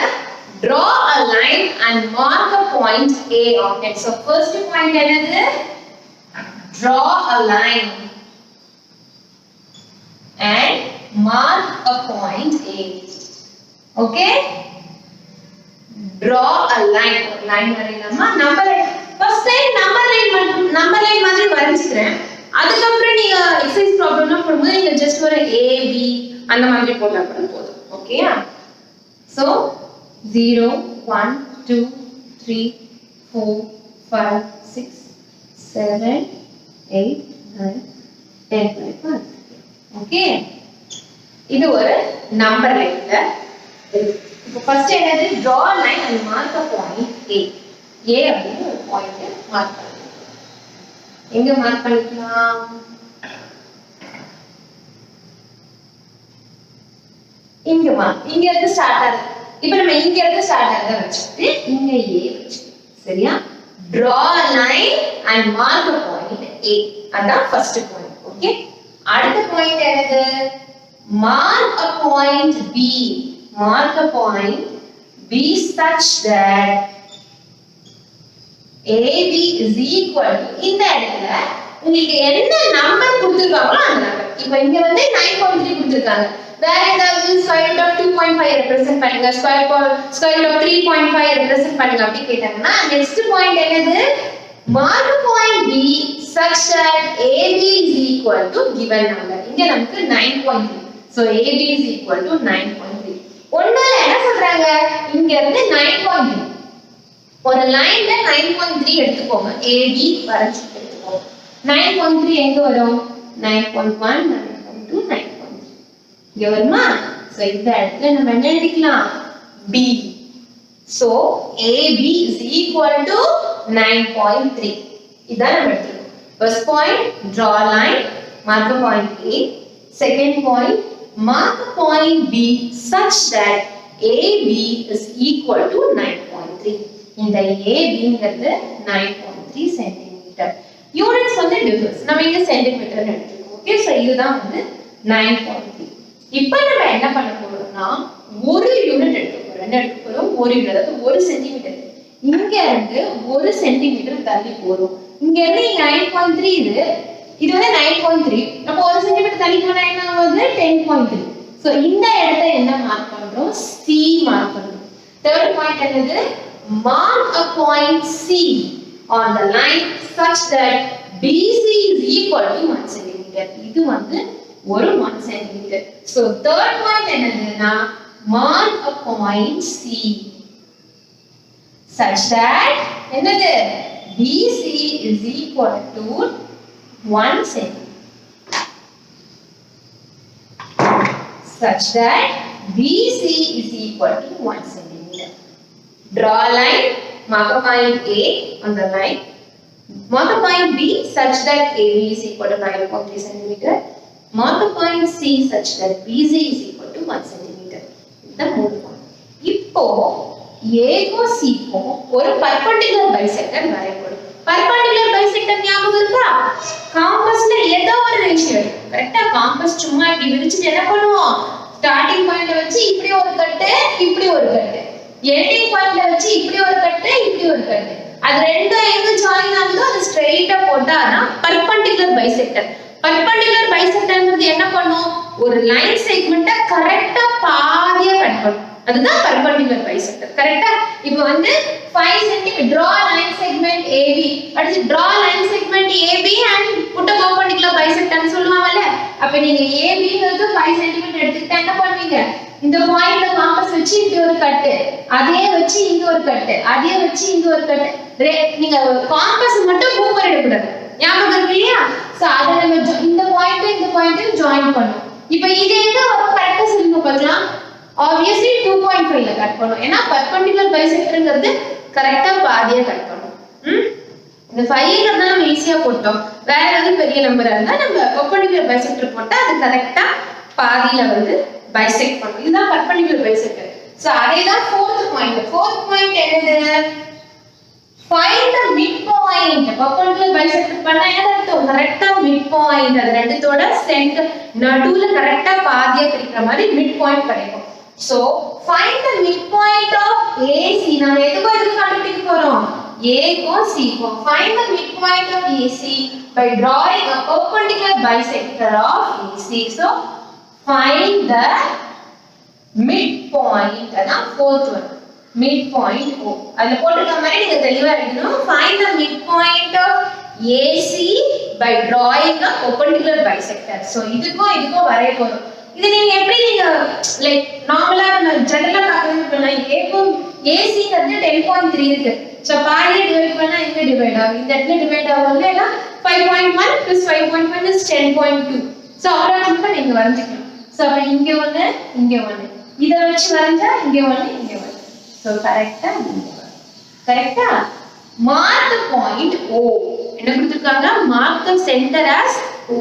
draw a line and mark a point A on it. So first point என்னது? draw a line. and mark a point A. Okay? Draw a line. Line வரையலாமா? number line. First time number line மாதிரி வரைஞ்சிக்கிறேன். அதுக்கு அப்புறம் நீங்க exercise ப்ராப்ளம்லாம் போடும்போது நீங்க just ஒரு A B அந்த மாதிரி போட்டா கூட போதும். ஓகேயா? So 0 1 2 3 4 5 6 7 8 9 10 11. ஓகே? இது ஒரு நம்பர் லைன்ல இப்போ ஃபர்ஸ்ட் என்னது draw a line and mark a point A. A அப்படிங்கிற ஒரு பாயிண்ட் மார்க் பண்ணலாம். எங்க மார்க் பண்ணிக்கலாம்? இங்க மார்க். இங்க இருந்து ஸ்டார்ட் ஆகுது. இப்போ நம்ம இங்க இருந்து ஸ்டார்ட் ஆகுறத வச்சுட்டு இங்க A வச்சு. சரியா? draw a line and mark a point A. அதான் ஃபர்ஸ்ட் பாயிண்ட். ஓகே? அடுத்த பாயிண்ட் என்னது? mark a point B. Mark a point B such that AB is equal to இந்த இடத்துல உங்களுக்கு என்ன நம்பர் கொடுத்திருக்காங்களோ அந்த நம்பர். இப்போ இங்க வந்து 9.3 கொடுத்திருக்காங்க. வேற ஏதாவது ஸ்கொயர் ரூட் ஆஃப் 2.5 ரெப்ரசன்ட் பண்ணுங்க, ஸ்கொயர் ரூட் ஆஃப் 3.5 ரெப்ரசன்ட் பண்ணுங்க அப்படி கேட்டாங்கன்னா நெக்ஸ்ட் பாயிண்ட் என்னது? mark a point B such that AB is equal to given number. இங்க நமக்கு 9.3. so AB is equal to 9.3. ஒண்ணால என்ன சொல்றாங்க? இங்க இருந்து 9.3 ஒரு லைன்ல 9.3 எடுத்துக்கோங்க. AB வரைஞ்சு எடுத்துக்கோங்க. 9.3 எங்க வரும்? 9.1 9.2 9.3 இங்க வருமா? சோ இந்த இடத்துல நம்ம என்ன எடுக்கலாம்? B. so AB is equal to 9.3. இதான் நம்ம எடுத்துக்கோம். first point draw a line, mark a point A. second point mark a point B such that AB is equal to 9.3. இந்த ABங்கிறது 9.3 சென்டிமீட்டர். யூனிட்ஸ் வந்து டிஃபரன்ஸ். நம்ம இங்க சென்டிமீட்டர் எடுத்துக்கோம். ஓகே? சோ இதுதான் வந்து 9.3. இப்போ நம்ம என்ன பண்ண போறோம்னா ஒரு யூனிட் எடுக்க போறோம். என்ன எடுக்க போறோம்? ஒரு யூனிட், அதாவது 1 சென்டிமீட்டர். இங்க இருந்து 1 சென்டிமீட்டர் தள்ளி போறோம். இங்க இருந்து 9.3 இது வந்து 9.3. அப்ப 1 சென்டிமீட்டர் தள்ளி போனா என்ன ஆகுது? 10.3. சோ இந்த இடத்தை என்ன மார்க் பண்றோம்? C மார்க் பண்றோம். தேர்ட் பாயிண்ட் என்னது? mark a point C on the line such that BC is equal to 1 centimeter. இது வந்து ஒரு 1 centimeter. so third point என்னதுன்னா mark a point C such that என்னது? BC is equal to 1 centimeter. such that BC is equal to 1 centimeter. Draw a line, mark a point A on the line, mark a point B such that AB is equal to 9.3 centimeter, mark a point C such that BC is equal to 1 centimeter. இந்த மூணு point. இப்போ A க்கும் C க்கும் ஒரு perpendicular bisector வரையப்படும். Perpendicular bisector ஞாபகம் இருக்கா? காம்பஸ்ல ஏதோ ஒரு ரேஷியோ இருக்கும். கரெக்ட்டா? காம்பஸ் சும்மா இப்படி விரிச்சிட்டு என்ன பண்ணுவோம்? ஸ்டார்டிங் பாயிண்ட வச்சு இப்படி ஒரு கட்டு, இப்படி ஒரு கட்டு. எண்டிங் பாயிண்ட்ல வச்சு இப்படி ஒரு கட்டு, இப்படி ஒரு கட்டு. அது ரெண்டும் எங்க ஜாயின் ஆகுதோ அது ஸ்ட்ரைட்டா போட்டா அதான் பர்பெண்டிகுலர் பைசெக்டர். பர்பெண்டிகுலர் பைசெக்டர்ங்கிறது என்ன பண்ணும்? ஒரு லைன் செக்மெண்ட்ட கரெக்ட்டா பாதியா கட் பண்ணும். அதுதான் பர்பெண்டிகுலர் பைசெக்டர். கரெக்ட்டா? இப்போ வந்து 5 cm draw line segment AB. அடுத்து draw line segment AB and put a perpendicular bisector னு சொல்லுவாங்கல. அப்ப நீங்க ABங்கிறது 5 cm எடுத்துக்கிட்டா என்ன பண்ணுவீங்க? இந்த பாயிண்ட்ல காம்பஸ் வச்சு இப்படி ஒரு கட், அதே வச்சு இங்க ஒரு கட், அதே வச்சு இங்க ஒரு கட். நீங்க காம்பஸ் மட்டும் மூவ் பண்ணிட கூடாது. ஞாபகம் இருக்கு இல்லையா? சோ அத நம்ம இந்த பாயிண்ட் ஜாயின் பண்ணுவோம். இப்போ இது எங்க வரும்? கரெக்ட்டா சொல்லுங்க பார்க்கலாம். obviously 2.5 ல கட் பண்ணுவோம். ஏன்னா perpendicular bisectorங்கிறது கரெக்ட்டா பாதியா கட் பண்ணுவோம். இந்த 5ங்கிறத நம்ம ஈஸியா போட்டோம். வேற ஏதாவது பெரிய நம்பரா இருந்தா நம்ம perpendicular bisector போட்டா அது கரெக்ட்டா பாதியில வந்து bisect பண்ணும். இதுதான் perpendicular bisector. சோ அதேதான் fourth point என்னது? find the midpoint. perpendicular bisector பண்ணா என்ன அர்த்தம்? கரெக்ட்டா midpoint. அது ரெண்டுத்தோட சென்டர் நடுவுல கரெக்ட்டா பாதியா கிடைக்கிற மாதிரி midpoint கிடைக்கும். so find the midpoint of AC. நாம எதுக்கு கண்டுபிடிக்க போறோம்? A க்கும் C க்கும். find the midpoint of AC by drawing a perpendicular bisector of AC. so find the midpoint அதான் fourth one midpoint O அதுல போட்டுக்க மாதிரி நீங்க தெளிவா எழுதணும் find the midpoint of AC by drawing a perpendicular bisector so இதுக்கும் வரைய போறோம் இது நீங்க எப்படி நீங்க லைக் நார்மலா நம்ம ஜெனரலா கால்குலேட் பண்ணா ஏக்கும் ஏசிங்கிறது 10.3 இருக்கு சோ பாதியை டிவைட் பண்ணா எங்க டிவைட் ஆகும் இந்த இடத்துல டிவைட் ஆகும்ல 5.1 plus 5.1 is 10.2 சோ அப்ராக்ஸிமேட்டா நீங்க வரைஞ்சிக்கலாம் சோ அப்ப இங்க ஒண்ணு இத வச்சு வரைஞ்சா இங்க ஒண்ணு சோ கரெக்ட்டா mark the point O என்ன கொடுத்திருக்காங்க mark the center as O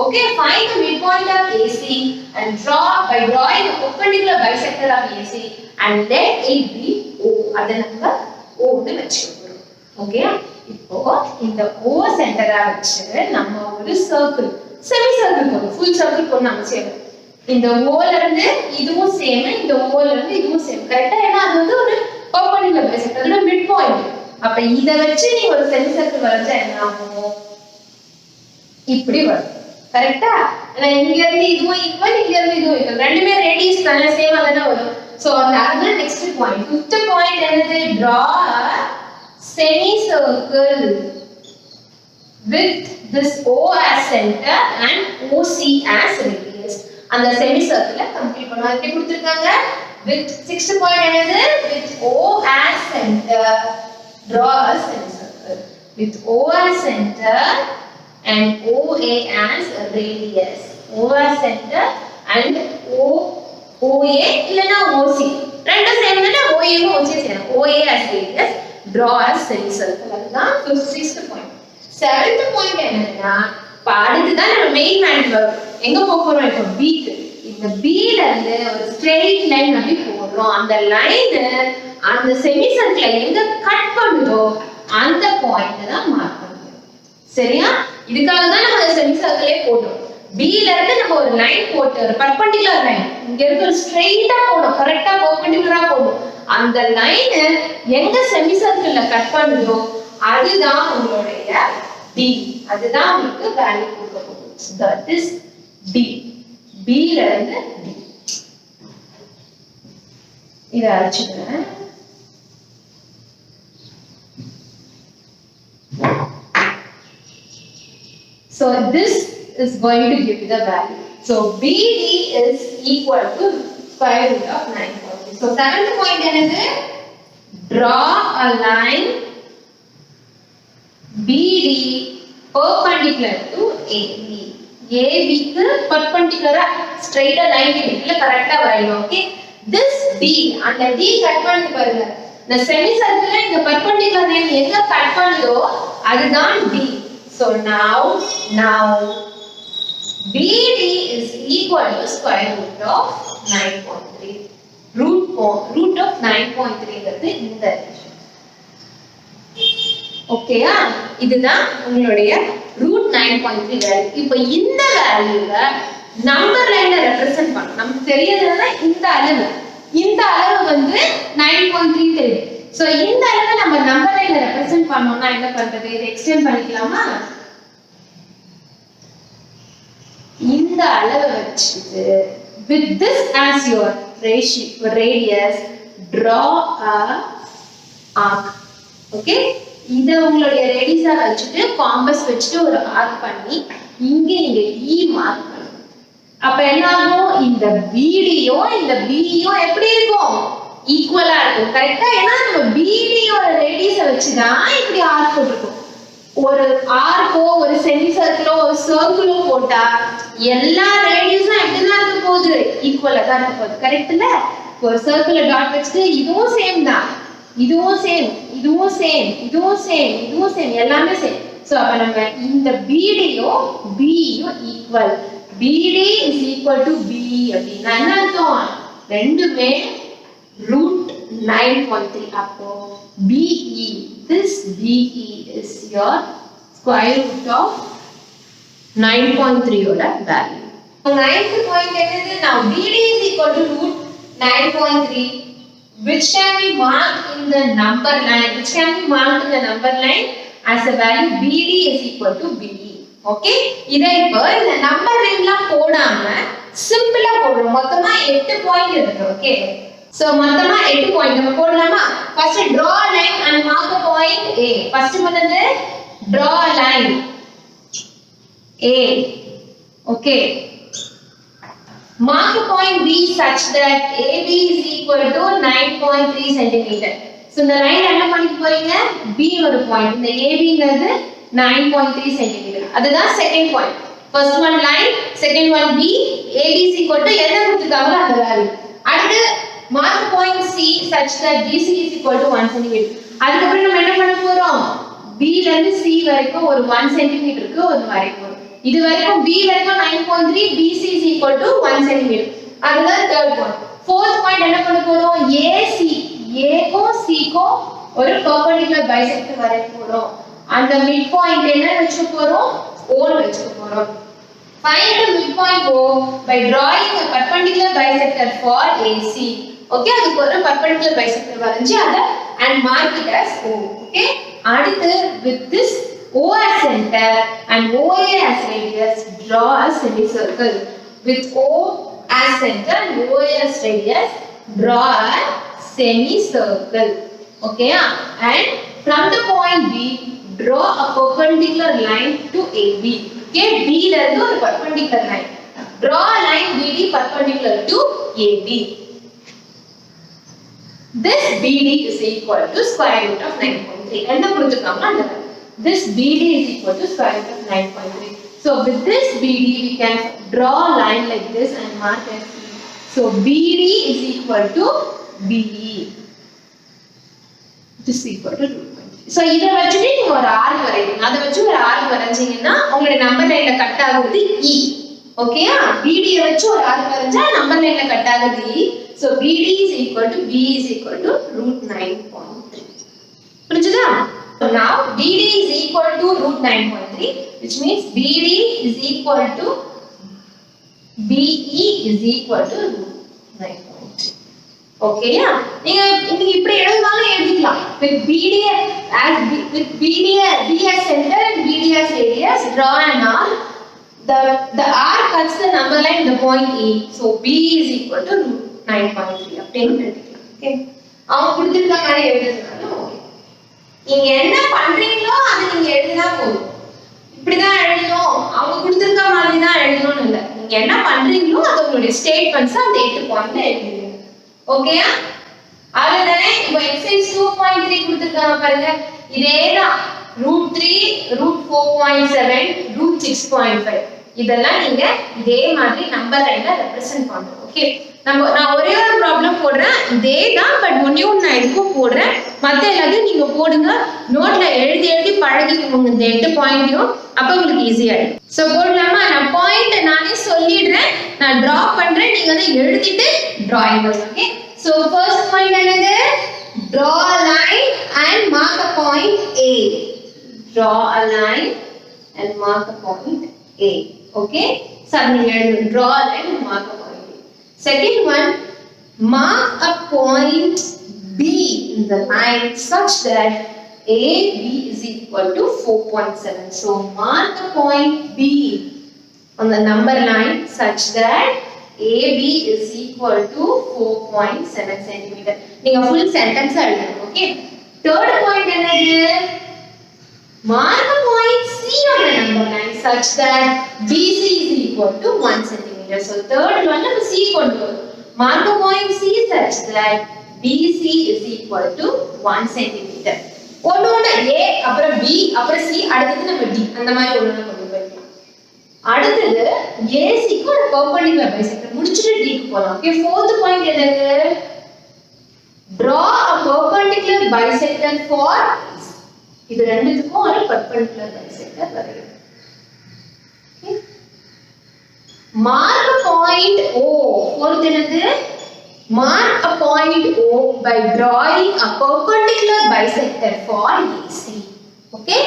okay find the midpoint of AC and by drawing a perpendicular bisector of AC and let it be O அத நம்ம O ன்னு வெச்சுக்கிறோம் ஓகே இப்போ இந்த O சென்டரா வச்சு நம்ம ஒரு சர்க்கிள் செமி சர்க்கிள் போடுறோம் ஃபுல் சர்க்கிள் போடணும் அவசியம் இந்த O ல இருந்து இதுவும் சேம் இந்த O ல இருந்து இதுவும் சேம் கரெக்ட்டா ஏன்னா அது வந்து ஒரு perpendicular bisector அதோட மிட் பாயிண்ட் அப்ப இத வச்சு நீ ஒரு செமி சர்க்கிள் வரைஞ்சா என்ன ஆகும் இப்படி வரும் கரெக்ட்டா நான் இங்க இருந்து இதுவும் ஈக்குவல் இங்க இருந்து இதுவும் ஈக்குவல் ரெண்டுமே ரேடியஸ் தான சேமா தான வரும் சோ அந்த நெக்ஸ்ட் பாயிண்ட் ஃபிஃப்த் பாயிண்ட் என்னது draw a semicircle with this O as center and OC as radius அந்த semicircle கம்ப்ளீட் பண்ணுவோம் எப்படி கொடுத்திருக்காங்க with sixth point என்னது with O as center draw a semicircle with O as center and OA as radius O as center and OA இல்லனா OC ரெண்டும் same தான OA வும் OC same OA as radius draw a semicircle அதுதான் sixth point seventh point என்னன்னா அடுத்து தான் நம்ம main mat வரும் எங்க போறோம் இப்போ B க்கு இந்த B ல இருந்து ஒரு ஸ்ட்ரெயிட் லைன் அப்படி போறோம் அந்த லைன் அந்த செமி சர்க்கிளை எங்க கட் பண்ணுதோ அந்த பாயிண்ட் தான் மார்க் பண்ணணும் சரியா இதுக்காக தான் நம்ம செமி சர்க்கிளே போட்டோம் B ல இருந்து நம்ம ஒரு லைன் போட்டு ஒரு பெர்பெண்டிகுலர் லைன் இங்க இருந்து ஒரு ஸ்ட்ரெயிட்டா போணும் கரெக்ட்டா பெர்பெண்டிகுலரா போணும் அந்த லைன் எங்க செமி சர்க்கிள்ல கட் பண்ணுதோ அதுதான் உங்களுடைய D அதுதான் உங்களுக்கு வேல்யூ கொடுக்க போகுது that is D B ல இருந்து D இத அழிச்சிடுறேன் so this is going to give you the value so BD is equal to square root of 9.3 so seventh point என்னது draw a line BD perpendicular to AB AB க்கு perpendicular straight line இல்ல கரெக்ட்டா வரையணும் okay this D அந்த D cut பண்ணி பாருங்க இந்த semi சர்க்கிள்ல இந்த perpendicular line எங்க கட் பண்ணுதோ அதுதான் D so now BD is equal to square root of 9.3 root of 9.3 ங்கிறது இந்த ஓகேயா இதுதான் உங்களுடைய ரூட் 9.3 வேல்யூ இப்போ இந்த வேல்யூவை நம்பர் லைன்ல ரெப்ரசன்ட் பண்ணனும் நமக்கு தெரியுதுன்னா இந்த அளவு வந்து 9.3 தெரியுது சோ இந்த அளவை நம்ம நம்பர் லைன்ல ரெப்ரசன்ட் பண்ணனும்னா என்ன பண்றது இத எக்ஸ்டெண்ட் பண்ணிக்கலாமா இந்த அளவை வச்சிட்டு with this as your radius draw a arc okay இத உங்களுடைய ரேடியஸா வச்சிட்டு காம்பஸ் வச்சிட்டு ஒரு ஆர்க் பண்ணி இங்க நீங்க E மார்க் பண்ணணும் அப்ப என்ன ஆகும் இந்த BD-யோ இந்த BE-யோ எப்படி இருக்கும் ஈக்குவலா இருக்கும் கரெக்ட்டா ஏன்னா நம்ம BD-யோட ரேடியஸை வச்சு தான் இப்படி ஆர்க் போட்டுருக்கோம் ஒரு ஆர்க்கோ ஒரு செமி சர்க்கிளோ ஒரு சர்க்கிளோ போட்டா எல்லா ரேடியஸும் எப்படி தான் இருக்க போகுது ஈக்குவலா தான் இருக்க போகுது கரெக்ட் இல்ல ஒரு சர்க்கிள டாட் வச்சிட்டு இதுவும் சேம் தான் இதுவும் சேம் எல்லாமே சேம் சோ அப்ப நம்ம இந்த BD-யோ BE-யோ equal BD is equal to BE அப்படினா என்ன அர்த்தம் ரெண்டுமே root 9.3 அப்போ BE this BE is your square root of 9.3 ஓட வேல்யூ ninth point என்னது now BD is equal to root 9.3 which can be marked in the number line as a value BD is equal to BE okay இதை இப்போ இந்த number லைன்லாம் போடாம சிம்பிளா போடுறோம். மொத்தமா 8 point இருக்கு. ஓகே, சோ மொத்தமா 8 பாயிண்ட் நம்ம போடலாமா? First draw a line and mark a point A. First பண்ணது draw a line A. Okay, mark a point B such that AB is equal to 9.3 cm. So இந்த line என்ன பண்ணிக்க போறீங்க? B ஒரு point, இந்த AB ங்கிறது 9.3 cm. அதுதான் second point. First one line, second one B, AB is equal to என்ன கொடுத்திருக்காங்களோ அந்த வேல்யூ. அடுத்து mark a point C such that BC is equal to 1 cm. அதுக்கு அப்புறம் நம்ம என்ன பண்ண போறோம்? B ல இருந்து C வரைக்கும் ஒரு 1 cm க்கு ஒரு வரைய போறோம். இது வரைக்கும் B வரைக்கும் 9.3, BC is equal to 1 cm. அதுதான் third point. fourth point என்ன பண்ண போறோம்? AC, A க்கும் C க்கும் ஒரு perpendicular bisector வரைய போறோம். அந்த மிட் பாயிண்ட் என்ன வெச்சு போறோம்? O வெச்சு போறோம். Find the midpoint O by drawing a perpendicular bisector for AC. Okay, அதுக்கு ஒரு perpendicular bisector வரைஞ்சி அத and mark it as O. Okay, அடுத்து with this O as center and OA as radius, draw a semicircle. With O as center and OA as radius, draw a semicircle. Okay, and from the point B, draw a perpendicular line to AB. Okay, B ல இருந்து ஒரு perpendicular line. Draw a line BD perpendicular to AB. This BD is equal to square root of 9.3. என்ன கொடுத்திருக்காங்க அந்த this BD is equal to square root of 9.3. So with this BD we can draw a line like this and mark as C. So BD is equal to BE. This is equal to root 9. So இத வச்சிட்டு நீங்க ஒரு arc வரையணும். அத வச்சு ஒரு arc வரைஞ்சீங்கன்னா உங்களுடைய number லைன்ல கட் ஆகுறது E. ஓகேயா? BD ய வச்சு ஒரு ஆர்க் வரைஞ்சா நம்பர் லைன்ல கட் ஆகுது E. So BD is equal to B is equal to root 9.3. புரிஞ்சுதா? So now BD is equal to root 9.3, which means BD is equal to BE is equal to root 9.3. ஓகேயா? நீங்க இப்படி எழுதுனாலும் எழுதிக்கலாம். With BD as B as center and BD as radius, draw an arc. The arc cuts the number line in the point E. So B is equal to root 9.3. அப்படின்னு எழுதிக்கலாம். Okay, அவங்க கொடுத்திருக்க மாதிரி எழுதுனாலும் okay. நீங்க என்ன பண்றீங்களோ அது நீங்க எழுதினா போதும். இப்படிதான் எழுதணும், அவங்க கொடுத்திருக்க மாதிரி தான் எழுதணும்னு இல்ல. நீங்க என்ன பண்றீங்களோ அது உங்களுடைய ஸ்டேட்மெண்ட்ஸ் அந்த 8 பாயிண்ட்ல எழுதுங்க. ஓகேயா? அதுதானே இப்போ எக்ஸசைஸ் 2.3 கொடுத்திருக்காங்க பாருங்க. இதேதான் √3, √4.7, √6.5 இதெல்லாம் நீங்க இதே மாதிரி நம்பர் லைன்ல ரெப்ரசன்ட் பண்ணணும். ஓகே, நான் ஒரே ஒரு ப்ராப்ளம் போடுறேன், இதே தான், பட் ஒண்ணே ஒண்ணு நான் இதுக்கும் போடுறேன். மத்த எல்லாத்தையும் நீங்க போடுங்க, நோட்ல எழுதி எழுதி பழகிக்கோங்க இந்த 8 பாயிண்டையும். அப்ப உங்களுக்கு ஈஸியா இருக்கும். சோ போடலாமா? நான் பாயிண்ட் நானே சொல்லிடுறேன், நான் டிரா பண்றேன், நீங்க அதை எழுதிட்டு டிராயிங் பண்ணுங்க. ஓகே, சோ ஃபர்ஸ்ட் பாயிண்ட் என்னது? Draw a line and mark a point A. Draw a line and mark a point A. Okay, so draw a line and mark a point A. Second one, mark a point B in the line such that AB is equal to 4.7. So mark a point B on the number line such that AB is equal to 4.7 cm. நீங்க full sentence எழுதணும். Okay, third point என்னது? Mark a point C on the number line such that BC is equal to 1 cm. So third one நம்ம C கொண்டு வரோம். Mark a point C such that BC is equal to 1 cm. ஒண்ணு A அப்புறம் B அப்புறம் C அடுத்து நம்ம D அந்த மாதிரி ஒண்ணு கொண்டு போறோம். அடுத்து AC க்கு ஒரு perpendicular bisector முடிச்சிட்டு D க்கு போலாம். ஓகே, fourth point என்னது? Draw a perpendicular bisector for AC. இது ரெண்டுத்துக்கும் ஒரு perpendicular bisector வரையணும். Okay, mark a point O. fourth என்னது? Mark a point O by drawing a perpendicular bisector for AC. Okay,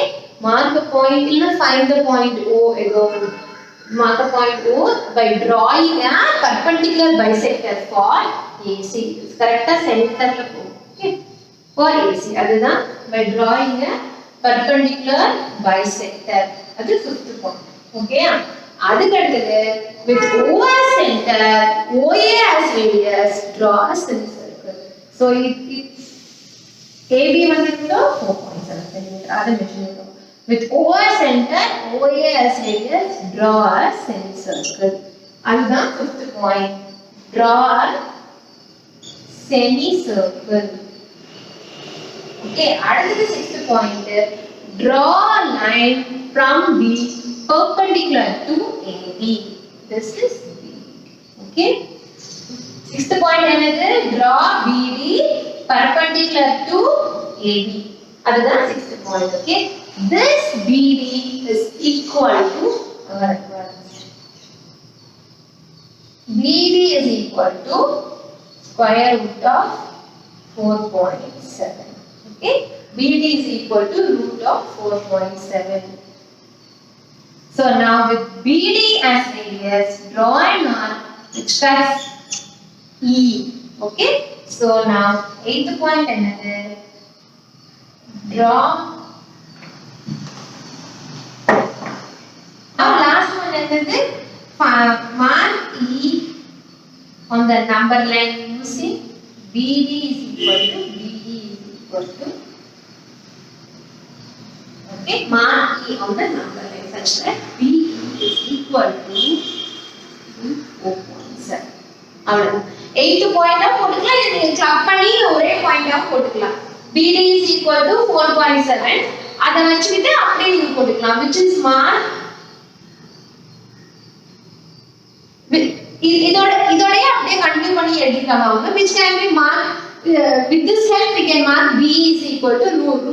mark a point, இல்ல find the point O. Mark a point O by drawing a perpendicular bisector for AC. கரெக்ட்டா சென்டர்ல போகும். Okay, for AC அதுதான் by drawing a perpendicular bisector. அது fifth point. Okay, அதுக்கு அடுத்தது with OS center, OA as radius, draw a semicircle. So AB வந்து 4.7 cm. அதை mention with OS center, OA as radius, draw a semicircle. அதுதான் fifth point. Draw a semicircle. Okay, அடுத்தது sixth point. Draw a line from B perpendicular to AB. This is B. Okay. Sixth point என்னது? Draw BD perpendicular to AB. அதுதான் sixth point. Okay. This BD is equal to BD is equal to square root of 4.7. Okay. BD is equal to root of 4.7. So now with BD as radius, draw an arc which has E. Okay. So now 8th point another. Draw. Now last one another. Mark E on the number line using BD is equal to BE is equal to. Okay. Mark E on the number line such that BE is equal to 4.7. அவ்வளவுதான். 8th point போட்டுக்கலாம். இது நீங்க club பண்ணி ஒரே பாயிண்டா போட்டுக்கலாம். BD is equal to 4.7. அத வச்சிட்டு அப்படியே நீங்க போட்டுக்கலாம். Which is mark இதோடயே அப்படியே கண்டினியூ பண்ணி எழுதிக்கலாம் அவங்க. Which can be marked with this help we can mark B is equal to root.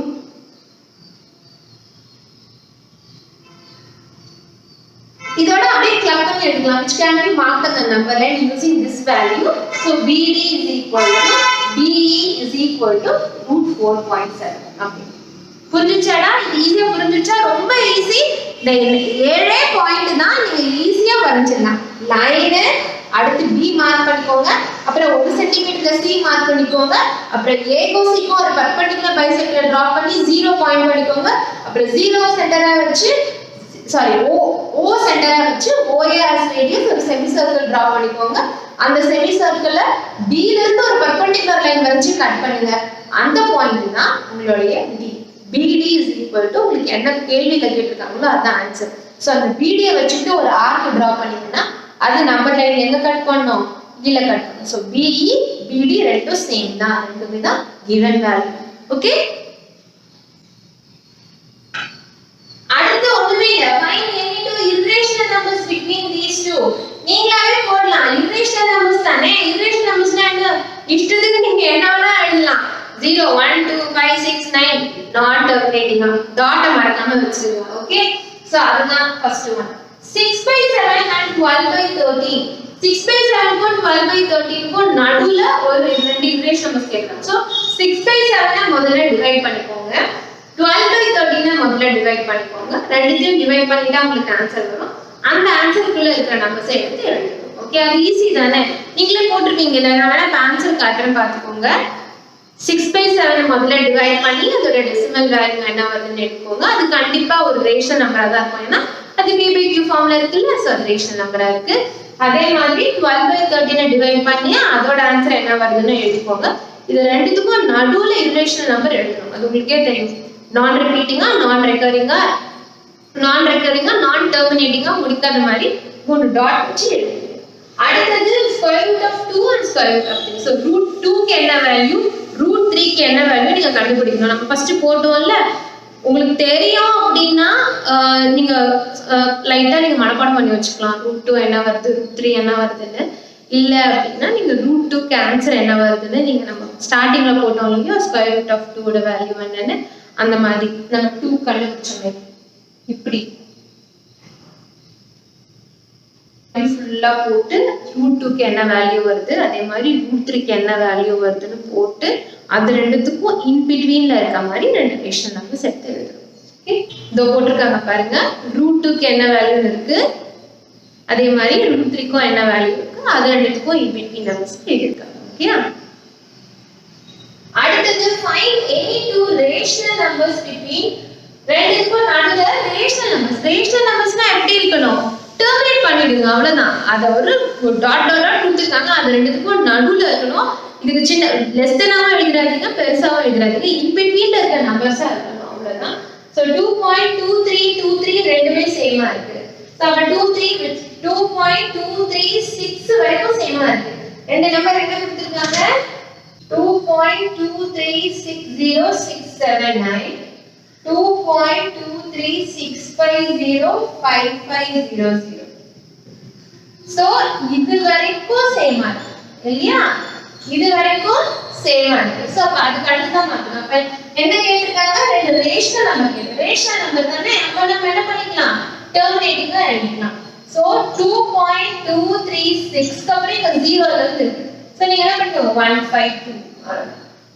இதோட அப்படியே கிளப் பண்ணி எடுக்கலாம். Which can be marked on the number line using this value. So BD is equal to BE is equal to root 4.7. அப்படி புரிஞ்சுச்சாடா? இது ஈஸியா புரிஞ்சுச்சா? ரொம்ப easy. இந்த 7 பாயிண்ட் தான் நீங்க ஈஸியா வரைஞ்சிடலாம். லைன் அடுத்து B மார்க் பண்ணிக்கோங்க. அப்புறம் 1 சென்டிமீட்டர்ல C மார்க் பண்ணிக்கோங்க. அப்புறம் ஏக்கும் சிக்கும் ஒரு பெர்பெண்டிகுலர் பைசெக்டர் டிரா பண்ணி 0 பாயிண்ட் பண்ணிக்கோங்க. அப்புறம் 0 சென்டரா வச்சு O சென்டரா வச்சு OA as radius ஒரு செமி சர்க்கிள் டிரா பண்ணிக்கோங்க. அந்த செமி சர்க்கிள்ல B ல இருந்து ஒரு பெர்பெண்டிகுலர் லைன் வரைச்சு கட் பண்ணுங்க. அந்த பாயிண்ட் தான் உங்களுடைய D. BD is equal to உங்களுக்கு என்ன கேள்வியில கேட்டிருக்காங்களோ அதான் ஆன்சர். சோ அந்த BD யை வச்சுட்டு ஒரு ஆர்க் டிரா பண்ணீங்கன்னா அது நம்பர் லைன் எங்க கட் பண்ணனும்? கீழ கட் பண்ணனும். சோ BE BD ரெண்டும் சேம் தான். ரெண்டுமே தான் given value. ஓகே? அடுத்து ஒண்ணுமே இல்ல. Find any two irrational numbers between these two. நீங்களாவே போடலாம். irrational numbers தானே. irrational numbers என்ன? இஷ்டத்துக்கு நீங்க என்ன வேணா எழுதலாம். 0 1 2 5 6 9 not terminating. டாட் மறக்காம வச்சிருங்க. ஓகே? சோ அதுதான் ஃபர்ஸ்ட் ஒன். 6/7 and 12/13. 6/7 க்கும் 12/13 க்கும் நடுவுல ஒரு ரெண்டு irrational numbers கேக்குறாங்க. சோ 6/7 முதல்ல டிவைட் பண்ணிக்கோங்க. 12/13 முதல்ல டிவைட் பண்ணிக்கோங்க. ரெண்டுத்தையும் டிவைட் பண்ணிட்டா உங்களுக்கு ஆன்சர் வரும். அந்த ஆன்சருக்குள்ள இருக்கிற நம்பர்ஸ் எடுத்து எழுதணும். ஓகே? அது ஈஸி தானே. நீங்களே போட்டுருப்பீங்க. நான் வேணா ஆன்சர் காட்டுறேன் பாத்துக்கோங்க. 6/7 முதல்ல டிவைட் பண்ணி அதோட டெசிமல் வேல்யூ என்ன வருதுன்னு எடுத்துக்கோங்க. அது கண்டிப்பா ஒரு ரேஷனல் நம்பரா தான் இருக்கும். ஏன்னா அது V/Q ஃபார்ம்ல இருக்குல்ல. சோ அது ரேஷனல் நம்பரா இருக்கு. அதே மாதிரி 12/13 டிவைட் பண்ணி அதோட ஆன்சர் என்ன வருதுன்னு எழுதிக்கோங்க. இது ரெண்டுத்துக்கும் நடுவுல irrational நம்பர் எழுதணும். அது உங்களுக்கே தெரியும். நான் ரிப்பீட்டிங்கா, நான் ரெக்கரிங்கா, நான் டெர்மினேட்டிங்கா முடிக்காத மாதிரி மூணு டாட் வச்சு எழுதுங்க. அடுத்தது square root of 2 and square root of 3. So root 2 க்கு என்ன வேல்யூ, ரூட் 3 க்கு என்ன வேல்யூ நீங்க கண்டுபிடிக்கணும். நம்ம ஃபர்ஸ்ட் போட்டோம்ல. உங்களுக்கு தெரியும் அப்படின்னா நீங்க லைட்டா நீங்க மனப்பாடம் பண்ணி வச்சுக்கலாம். ரூட் 2 என்ன வருது, ரூட் 3 என்ன வருதுன்னு. இல்ல அப்படின்னா நீங்க ரூட் 2 க்கு ஆன்சர் என்ன வருதுன்னு நீங்க நம்ம ஸ்டார்டிங்ல போட்டோம் இல்லையா, ஸ்கொயர் ரூட் ஆஃப் 2 ஓட வேல்யூ என்னன்னு அந்த மாதிரி நம்ம 2 கண்டுபிடிச்சோமே. இப்படி ஃபுல்லா போட்டு ரூட் 2 க்கு என்ன வேல்யூ வருது, அதே மாதிரி ரூட் 3 க்கு என்ன வேல்யூ வருதுன்னு போட்டு அது ரெண்டுத்துக்கும் இன் பிட்வீன்ல இருக்க மாதிரி ரெண்டு ரேஷனல் நம்பர்ஸ் எடுத்து எழுதுறோம். ஓகே? இதோ போட்டுருக்காங்க பாருங்க. ரூட் 2 க்கு என்ன வேல்யூ இருக்கு, அதே மாதிரி ரூட் 3 க்கும் என்ன வேல்யூ இருக்கு, அது ரெண்டுத்துக்கும் இன் பிட்வீன் நம்பர்ஸ் எழுதிருக்காங்க. ஓகே? அடுத்தது find any two rational numbers between ரெண்டுத்துக்கும் நடுவுல ரேஷனல் நம்பர்ஸ். ரேஷனல் நம்பர்ஸ்னா எப்படி இருக்கணும்? பண்ணிடுங்க அவ்வளவுதான். அத ஒரு டாட் கொடுத்துருக்காங்க, அது ரெண்டுத்துக்கும் நடுவுல இருக்கணும். இதுக்கு சின்ன லெஸ் தெனாவும் எழுதிடாதீங்க, பெருசாவும் எழுதிடாதீங்க, இன்பிட்வீன்ல இருக்க நம்பர்ஸா இருக்கணும், அவ்வளவுதான். ஸோ 2.2323 ரெண்டுமே சேமா இருக்கு. ஸோ அப்ப 2.236 வரைக்கும் சேமா இருக்கு. ரெண்டு நம்பர் என்ன கொடுத்துருக்காங்க? 2.2360679, 2.236505500. சோ இது வரைக்கும் சேமா இருக்கு இல்லையா? இது வரைக்கும் சேமா இருக்கு. சோ அப்ப அதுக்கு அடுத்து தான் பார்க்கணும். அப்ப என்ன கேட்டிருக்காங்க? ரெண்டு ரேஷனல் நம்பர் கேட்டு. ரேஷனல் நம்பர் தானே, அப்ப நம்ம என்ன பண்ணிக்கலாம்? டெர்மினேட்டிங்கா எழுதிக்கலாம். சோ 2.236 அப்புறம் இங்க 0 ல இருந்து இருக்கு. சோ நீங்க என்ன பண்ணுவீங்க? 152.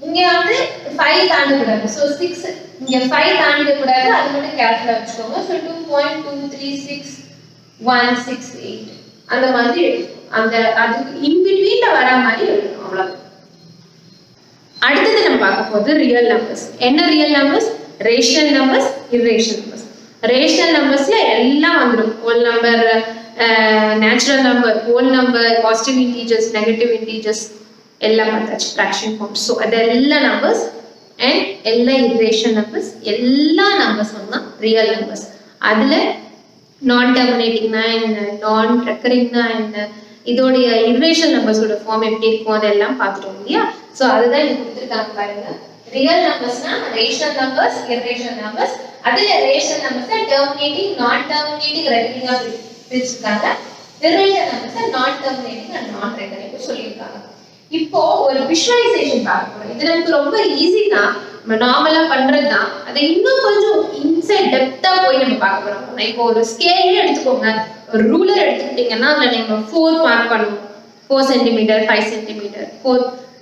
இங்க வந்து 5 தாண்ட கூடாது. சோ 6 இங்க 5 தாண்ட கூடாது, அது மட்டும் கேர்ஃபுல்லா வச்சுக்கோங்க. சோ 2.236168 அந்த மாதிரி அந்த அதுக்கு இன் பிட்வீன்ல வர மாதிரி எழுதணும், அவ்வளவு. அடுத்து நம்ம பார்க்க போறது ரியல் நம்பர்ஸ். என்ன real numbers? Rational numbers, irrational numbers. Rational நம்பர்ஸ்ல எல்லாம் வந்துடும். Whole number, natural number, whole number, positive integers, negative integers எல்லாம் பார்த்தாச்சு, ஃபிராக்ஷன் ஃபார்ம். ஸோ அது எல்லா நம்பர்ஸ் அண்ட் எல்லா இர்ரேஷனல் நம்பர்ஸ், எல்லா நம்பர்ஸும் தான் ரியல் நம்பர்ஸ். அதுல நான் டெர்மினேட்டிங்னா என்ன, நான் ரெக்கரிங்னா என்ன, இதோடைய இர்ரேஷனல் நம்பர்ஸோட ஃபார்ம் எப்படி இருக்கும் அதெல்லாம் பார்த்துட்டோம் இல்லையா? ஸோ அதுதான் இங்க கொடுத்துருக்காங்க பாருங்க. ரியல் நம்பர்ஸ்னா ரேஷனல் நம்பர்ஸ், இர்ரேஷனல் நம்பர்ஸ். அதுல rational numbers terminating, non terminating, ரெக்கரிங்கா பிரிச்சிருக்காங்க. Irrational numbers non terminating and non recurring சொல்லியிருக்காங்க. இப்போ ஒரு விஷுவலைசேஷன் பார்க்க போறோம். இது நமக்கு ரொம்ப ஈஸி தான், நம்ம நார்மலா பண்றதுதான். அதை இன்னும் கொஞ்சம் இன்சைட் டெப்தா போய் நம்ம பார்க்க போறோம். இப்போ ஒரு ஸ்கேலே எடுத்துக்கோங்க, ஒரு ரூலர் எடுத்துக்கிட்டீங்கன்னா அதுல நம்ம 4 மார்க் பண்ணுவோம். 4 centimetre, 5 centimetre, 4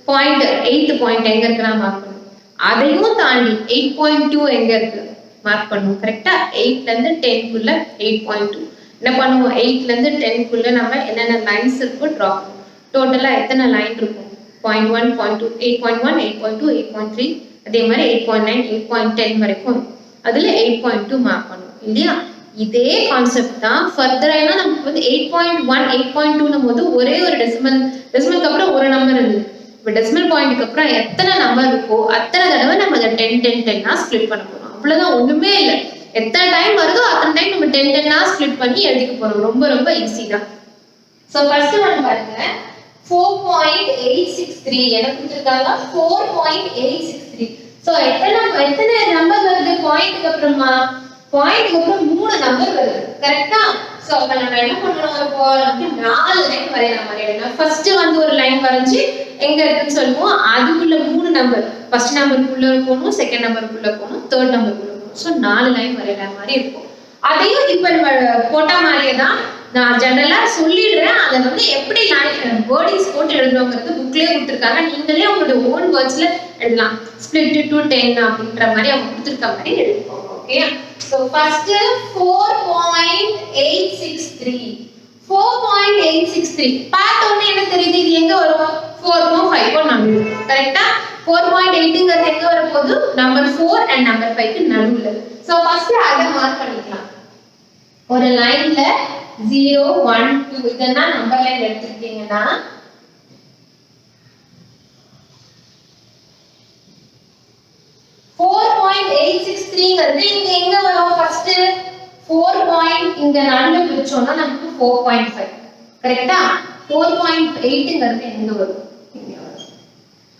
point, 8th point எங்க இருக்குன்னா மார்க் பண்ணுவோம். அதையும் தாண்டி 8.2 எங்க இருக்கு மார்க் பண்ணுவோம். கரெக்டா? 8ல இருந்து 10க்குள்ள 8.2 என்ன பண்ணுவோம்? 8ல இருந்து 10க்குள்ள நம்ம என்னென்ன லைன்ஸ் இருக்கோ டிரா பண்ணுவோம். டோட்டலா எத்தனை லைன் இருக்கும்? 0.1, 0.2, 8.1, 8.2, 8.3, அதே மாதிரி 8.9, 8.10 வரைக்கும். அதுல 8.2 மார்க் பண்ணுவோம் இல்லையா? இதே கான்செப்ட் தான் ஃபர்தரா. ஏன்னா நமக்கு வந்து 8.1, 8.2 போது ஒரே ஒரு டெசிமலுக்கு அப்புறம் ஒரு நம்பர் இருக்கு. இப்போ டெசிமல் பாயிண்ட்க்கு அப்புறம் எத்தனை நம்பர் இருக்கோ அத்தனை தடவை நம்ம அதை 10 10 10 ஸ்பிளிட் பண்ண போறோம். அவ்வளவுதான், ஒண்ணுமே இல்லை. எத்தனை டைம் வருதோ அத்தனை டைம் நம்ம 10 10 ஸ்பிளிட் பண்ணி எழுதிக்க போறோம். ரொம்ப ரொம்ப ஈஸி தான். ஸோ ஃபர்ஸ்ட் ஒன் பாருங்க, 4.863 என்ன கொடுத்திருக்காங்க? 4.863. சோ எத்தனை நம்பர் வருது பாயிண்ட்க்கு அப்புறமா? பாயிண்ட்க்கு அப்புறம் 3 நம்பர் வருது. கரெக்ட்டா? சோ அப்ப நம்ம என்ன பண்ணணும்? இப்போ 4 லைன் வரையற மாதிரி எழுதணும். ஃபர்ஸ்ட் வந்து ஒரு லைன் வரைஞ்சி எங்க இருக்குன்னு சொல்லுவோம். அதுக்குள்ள 3 நம்பர், ஃபர்ஸ்ட் நம்பருக்குள்ள போகணும், செகண்ட் நம்பருக்குள்ள போகணும், தேர்ட் நம்பருக்குள்ள போகணும். சோ 4 லைன் வரையற மாதிரி இருக்கும். அதையும் இப்ப நம்ம போட்ட மாதிரியே தான் நான் ஜெனரலா சொல்லிடுறேன். அதை வந்து எப்படி வேர்டிங்ஸ் போட்டு எழுதுறோங்கிறது புக்லயே கொடுத்துருக்காங்க. நீங்களே உங்களோட ஓன் வேர்ட்ஸ்ல எழுதலாம். ஸ்பிளிட் டு 10 அப்படின்ற மாதிரி அவங்க கொடுத்துருக்க மாதிரி எழுதிக்கோங்க. ஓகே? So first 4.863. 4.863 பார்த்த உடனே என்ன தெரியுது? இது எங்க வரும்? 4க்கும் 5க்கும் நடுவுல. கரெக்டா? 4.8ங்கிறது எங்க வரப்போகுது? நம்பர் 4 அண்ட் நம்பர் 5க்கு நடுவுல. ஸோ ஃபர்ஸ்ட் அதை மார்க் பண்ணிக்கலாம். ஒரு லைன்ல 0 1 2 இதெல்லாம் நம்பர் லைன் எடுத்துக்கிட்டீங்கன்னா 4.863ங்கிறது இங்க எங்க வரும்? ஃபர்ஸ்ட் 4 பாயிண்ட் இங்க நடுவுல பிரிச்சோம்னா நமக்கு 4.5. கரெக்ட்டா? 4.8ங்கிறது எங்க வரும்? இங்க வரும்.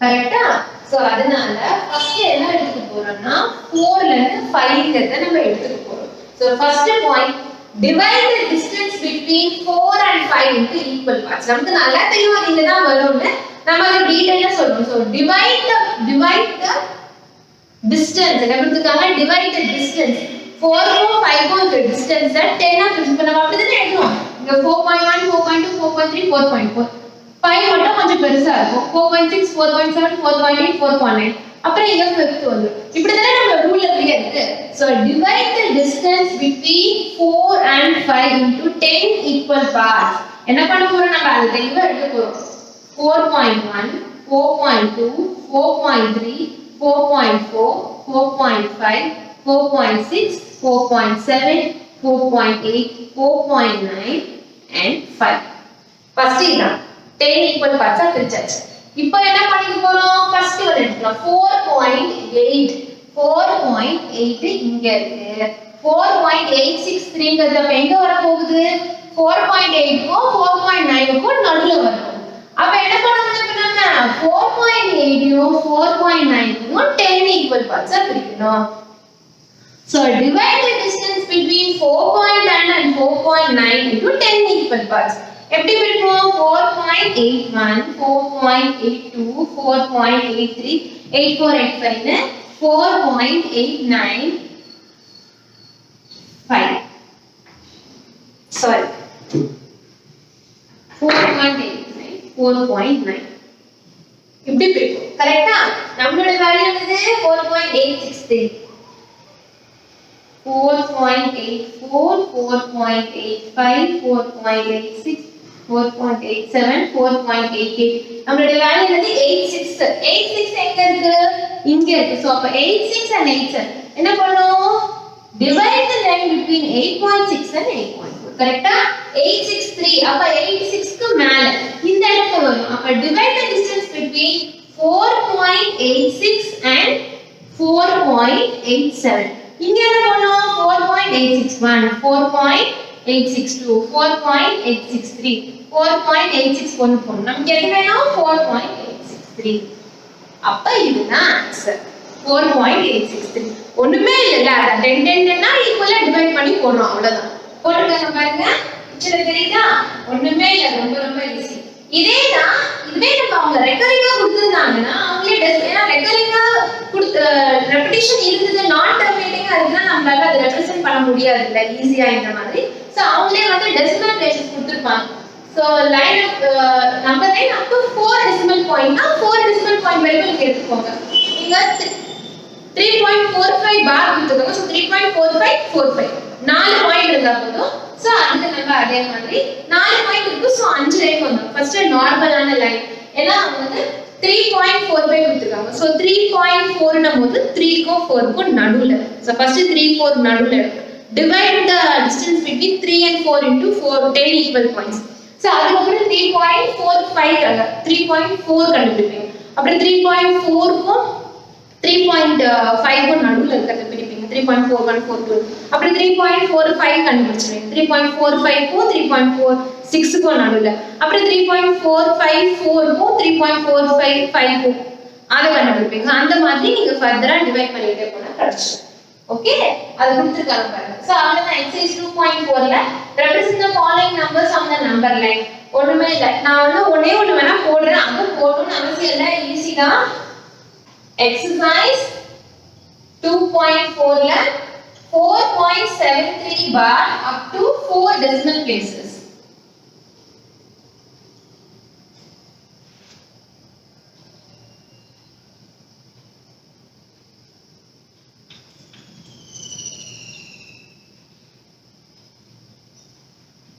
கரெக்ட்டா? சோ அதனால ஃபர்ஸ்ட் என்ன எடுத்துக்க போறோம்னா 4ல இருந்து 5ங்கிறத நம்ம எடுத்துக்க போறோம். So first point, divide the distance between 4 and 5 into equal parts. நமக்கு நல்லா தெரியும் அது இங்க தான் வரும்னு. நம்ம அத டீடைலா சொல்றோம். சோ divide the distance என்ன கொடுத்திருக்காங்க? divide the distance 4க்கும் 5க்கும் இருக்க distance 10 ஆ பிரிச்சு நம்ம அப்படியே எழுதுறோம். இங்க 4.1, 4.2, 4.3, 4.4. 5 மட்டும் கொஞ்சம் பெருசா இருக்கும். 4.6, 4.7, 4.8, 4.9. அப்புறம் இங்க 5th வந்து. இப்படி தானே நம்ம ரூலர்லயே இருக்கு. So divide the distance between 4 and 5 into 10 equal parts. என்ன பண்ண போறோம்? நம்ம அதை தெளிவா எடுக்க போறோம். 4.1, 4.2, 4.3, 4.4, 4.5, 4.6, 4.7, 4.8, 4.9, and 5. First இதான் 10 equal parts பிரிச்சாச்சு. இப்போ என்ன பண்ணிக்க போறோம்? ஃபர்ஸ்ட் ஒரு எடுத்துக்கலாம். 4.8 4.8 இங்க இருக்கு. 4.863ங்கிறது அப்ப எங்க வர போகுது? 4.8க்கும் 4.9க்கும் நடுவுல வரும். அப்ப என்ன பண்ணணும் இப்ப நம்ம 4.8யும் 4.9யும் 10 equal parts பிரிக்கணும். So divide the distance between 4.9 and 4.9 into 10 equal parts. எப்படி பிரிப்போம்? 4.81 4.82 4.83 8485 4.89 5 sorry 4.89 4.9 இப்படி பிரிப்போம். கரெக்ட்டா? நம்மளோட வேல்யூ என்னது? 4.863 4.84 4.85 4.86 4.87 4.88 நம்மளோட வேல்யூ என்னது? 86 86 எங்க இருக்கு? இங்க இருக்கு. சோ அப்ப 86 and 87 என்ன பண்ணும்? divide the line between 8.6 and 8.4. கரெக்ட்டா? 863 அப்ப 86 க்கு மேல இந்த இடத்துல வரும். அப்ப divide the distance between 4.86 and 4.87. இங்க என்ன பண்ணும்? 4.861 4.862 4.863 4.861 போணும். நமக்கு எது வேணும்? 4.863. அப்ப இதுதான் ஆன்சர் 4.863. ஒண்ணுமே இல்ல. அத 10 னா ஈக்குவலா டிவைட் பண்ணி போடுறோம். அவ்வளவுதான். போட்டுக்கங்க பாருங்க. பிக்சர் தெரியுதா? ஒண்ணுமே இல்ல. ரொம்ப ரொம்ப ஈஸி. இதுவே நம்ம அவங்க ரெக்கரிங்கா கொடுத்திருந்தாங்கன்னா அவங்களே ஏன்னா ரெக்கரிங்கா ரெபிட்டிஷன் இருந்தது நான் டெர்மினேட்டிங்கா இருந்தா நம்மளால அதை ரெப்ரசென்ட் பண்ண முடியாது இல்ல ஈஸியா இந்த மாதிரி. சோ அவங்களே வந்து டெசிமல் பிளேசஸ் கொடுத்திருப்பாங்க. So line number line up to 4 decimal பாயிண்ட்னா 4 டெசிமல் பாயிண்ட் வரைக்கும் எடுத்துக்கோங்க. நீங்க 3.45 பார் கொடுத்துக்கோங்க. சோ 3.4545 4 பாயிண்ட் இருந்தா போதும். சோ அதுக்கு நம்ம அதே மாதிரி 4 பாயிண்ட் இருக்கு. சோ 5 லைன் வரும். ஃபர்ஸ்ட் நார்மலான லைன் ஏன்னா அவங்க வந்து 3.45 கொடுத்திருக்காங்க. சோ 3.4 னும்போது 3 க்கும் 4 க்கும் நடுவுல. சோ ஃபர்ஸ்ட் 3 4 நடுவுல இருக்கு. divide the distance between 3 and 4 into 4 10 equal points. So அதுக்கு அப்புறம் 3.45 3.4 கண்டுபிடிப்பீங்க. அப்புறம் 3.4 க்கும் 3.5 க்கும் நடுவுல இருக்கிறத பிரிப்பீங்க. 3.4142 அப்புறம் 3.45 கண்டுபிடிச்சிடுவீங்க. 3.45 க்கும் 3.46 க்கும் நடுவுல. அப்புறம் 3.454 க்கும் 3.455 க்கும் அத கண்டுபிடிப்பீங்க. அந்த மாதிரி நீங்க ஃபர்தரா டிவைட் பண்ணிட்டே போனா கிடைச்சிடும். ஓகே? அது கொடுத்திருக்காங்க பாருங்க. சோ அவ்வளவுதான். எக்ஸர்சைஸ் 2.4ல represent the following numbers on the number line. ஒண்ணுமே இல்ல. நான் வந்து ஒண்ணே ஒண்ணு வேணா போடுறேன். அது போடணும்னு அவசியம் இல்ல. ஈஸி தான். Exercise 2.4ல 4.73 bar up to 4 decimal places.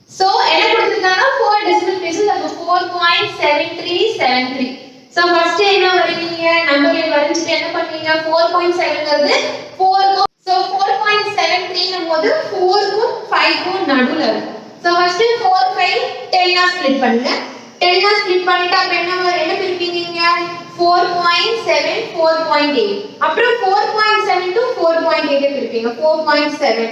So என்ன கொடுத்திருக்காங்க? 4 decimal places. அப்ப 4.7373. So first என்ன வரீங்க? நம்பர் லைன் வரைஞ்சிட்டு என்ன பண்ணுவீங்க? 4.7ங்கிறது 4 க்கும் so 4.73 னும்போது 4 க்கும் 5 க்கும் நடுவுல இருக்கும். So first 4 5 10 ஆ ஸ்ப்ளிட் பண்ணுங்க. 10 ஆ ஸ்ப்ளிட் பண்ணிட்டா அப்ப என்ன பிரிப்பீங்க? 4.7 4.8. அப்புறம் 4.7 to 4.8 பிரிப்பீங்க. 4.7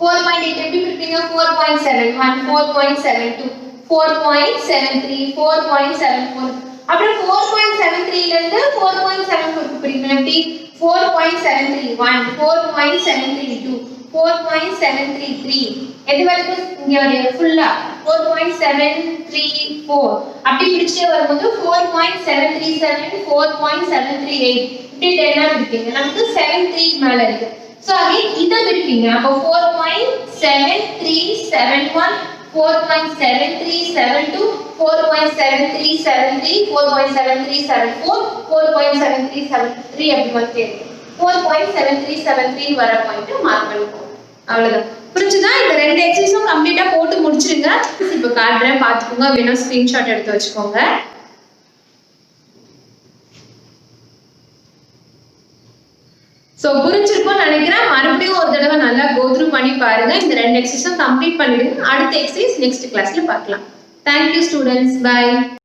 4.8 எப்படி பிரிப்பீங்க? 4.71 4.72 4.73 4.74 அப்புறம் 4.73 ல இருந்து 4.74 க்கு பிரிக்கணும். எப்படி? 4.731 4.732 4.733 எது வரைக்கும் இங்க வரைய ஃபுல்லா 4.734 அப்படி பிரிச்சிட்டே வரும்போது 4.737 4.738 இப்படி 10 ஆ பிரிப்பீங்க. நமக்கு 73 மேல இருக்கு. சோ அகைன் இத பிரிப்பீங்க. அப்ப 4.7371 4.7372 4.7373 4.7374 4.7373 அப்படி வந்து 4.7373 வர பாயிண்ட் மார்க் பண்ணிப்போம். அவ்வளவுதான். புரிஞ்சுதா? இந்த ரெண்டு எக்ஸசைஸும் கம்ப்ளீட்டா போட்டு முடிச்சிருங்க. இப்ப காட்டுறேன் பாத்துக்கோங்க. வேணா ஸ்கிரீன்ஷாட் எடுத்து வச்சுக்கோங்க. ஸோ புரிஞ்சிருக்கும்னு நினைக்கிறேன். மறுபடியும் ஒரு தடவை நல்லா கோ த்ரூ பண்ணி பாருங்க. இந்த 2 எக்ஸசைஸும் கம்ப்ளீட் பண்ணிடுங்க. அடுத்த எக்ஸசைஸ் நெக்ஸ்ட் கிளாஸ்ல பார்க்கலாம். Thank you students. பை.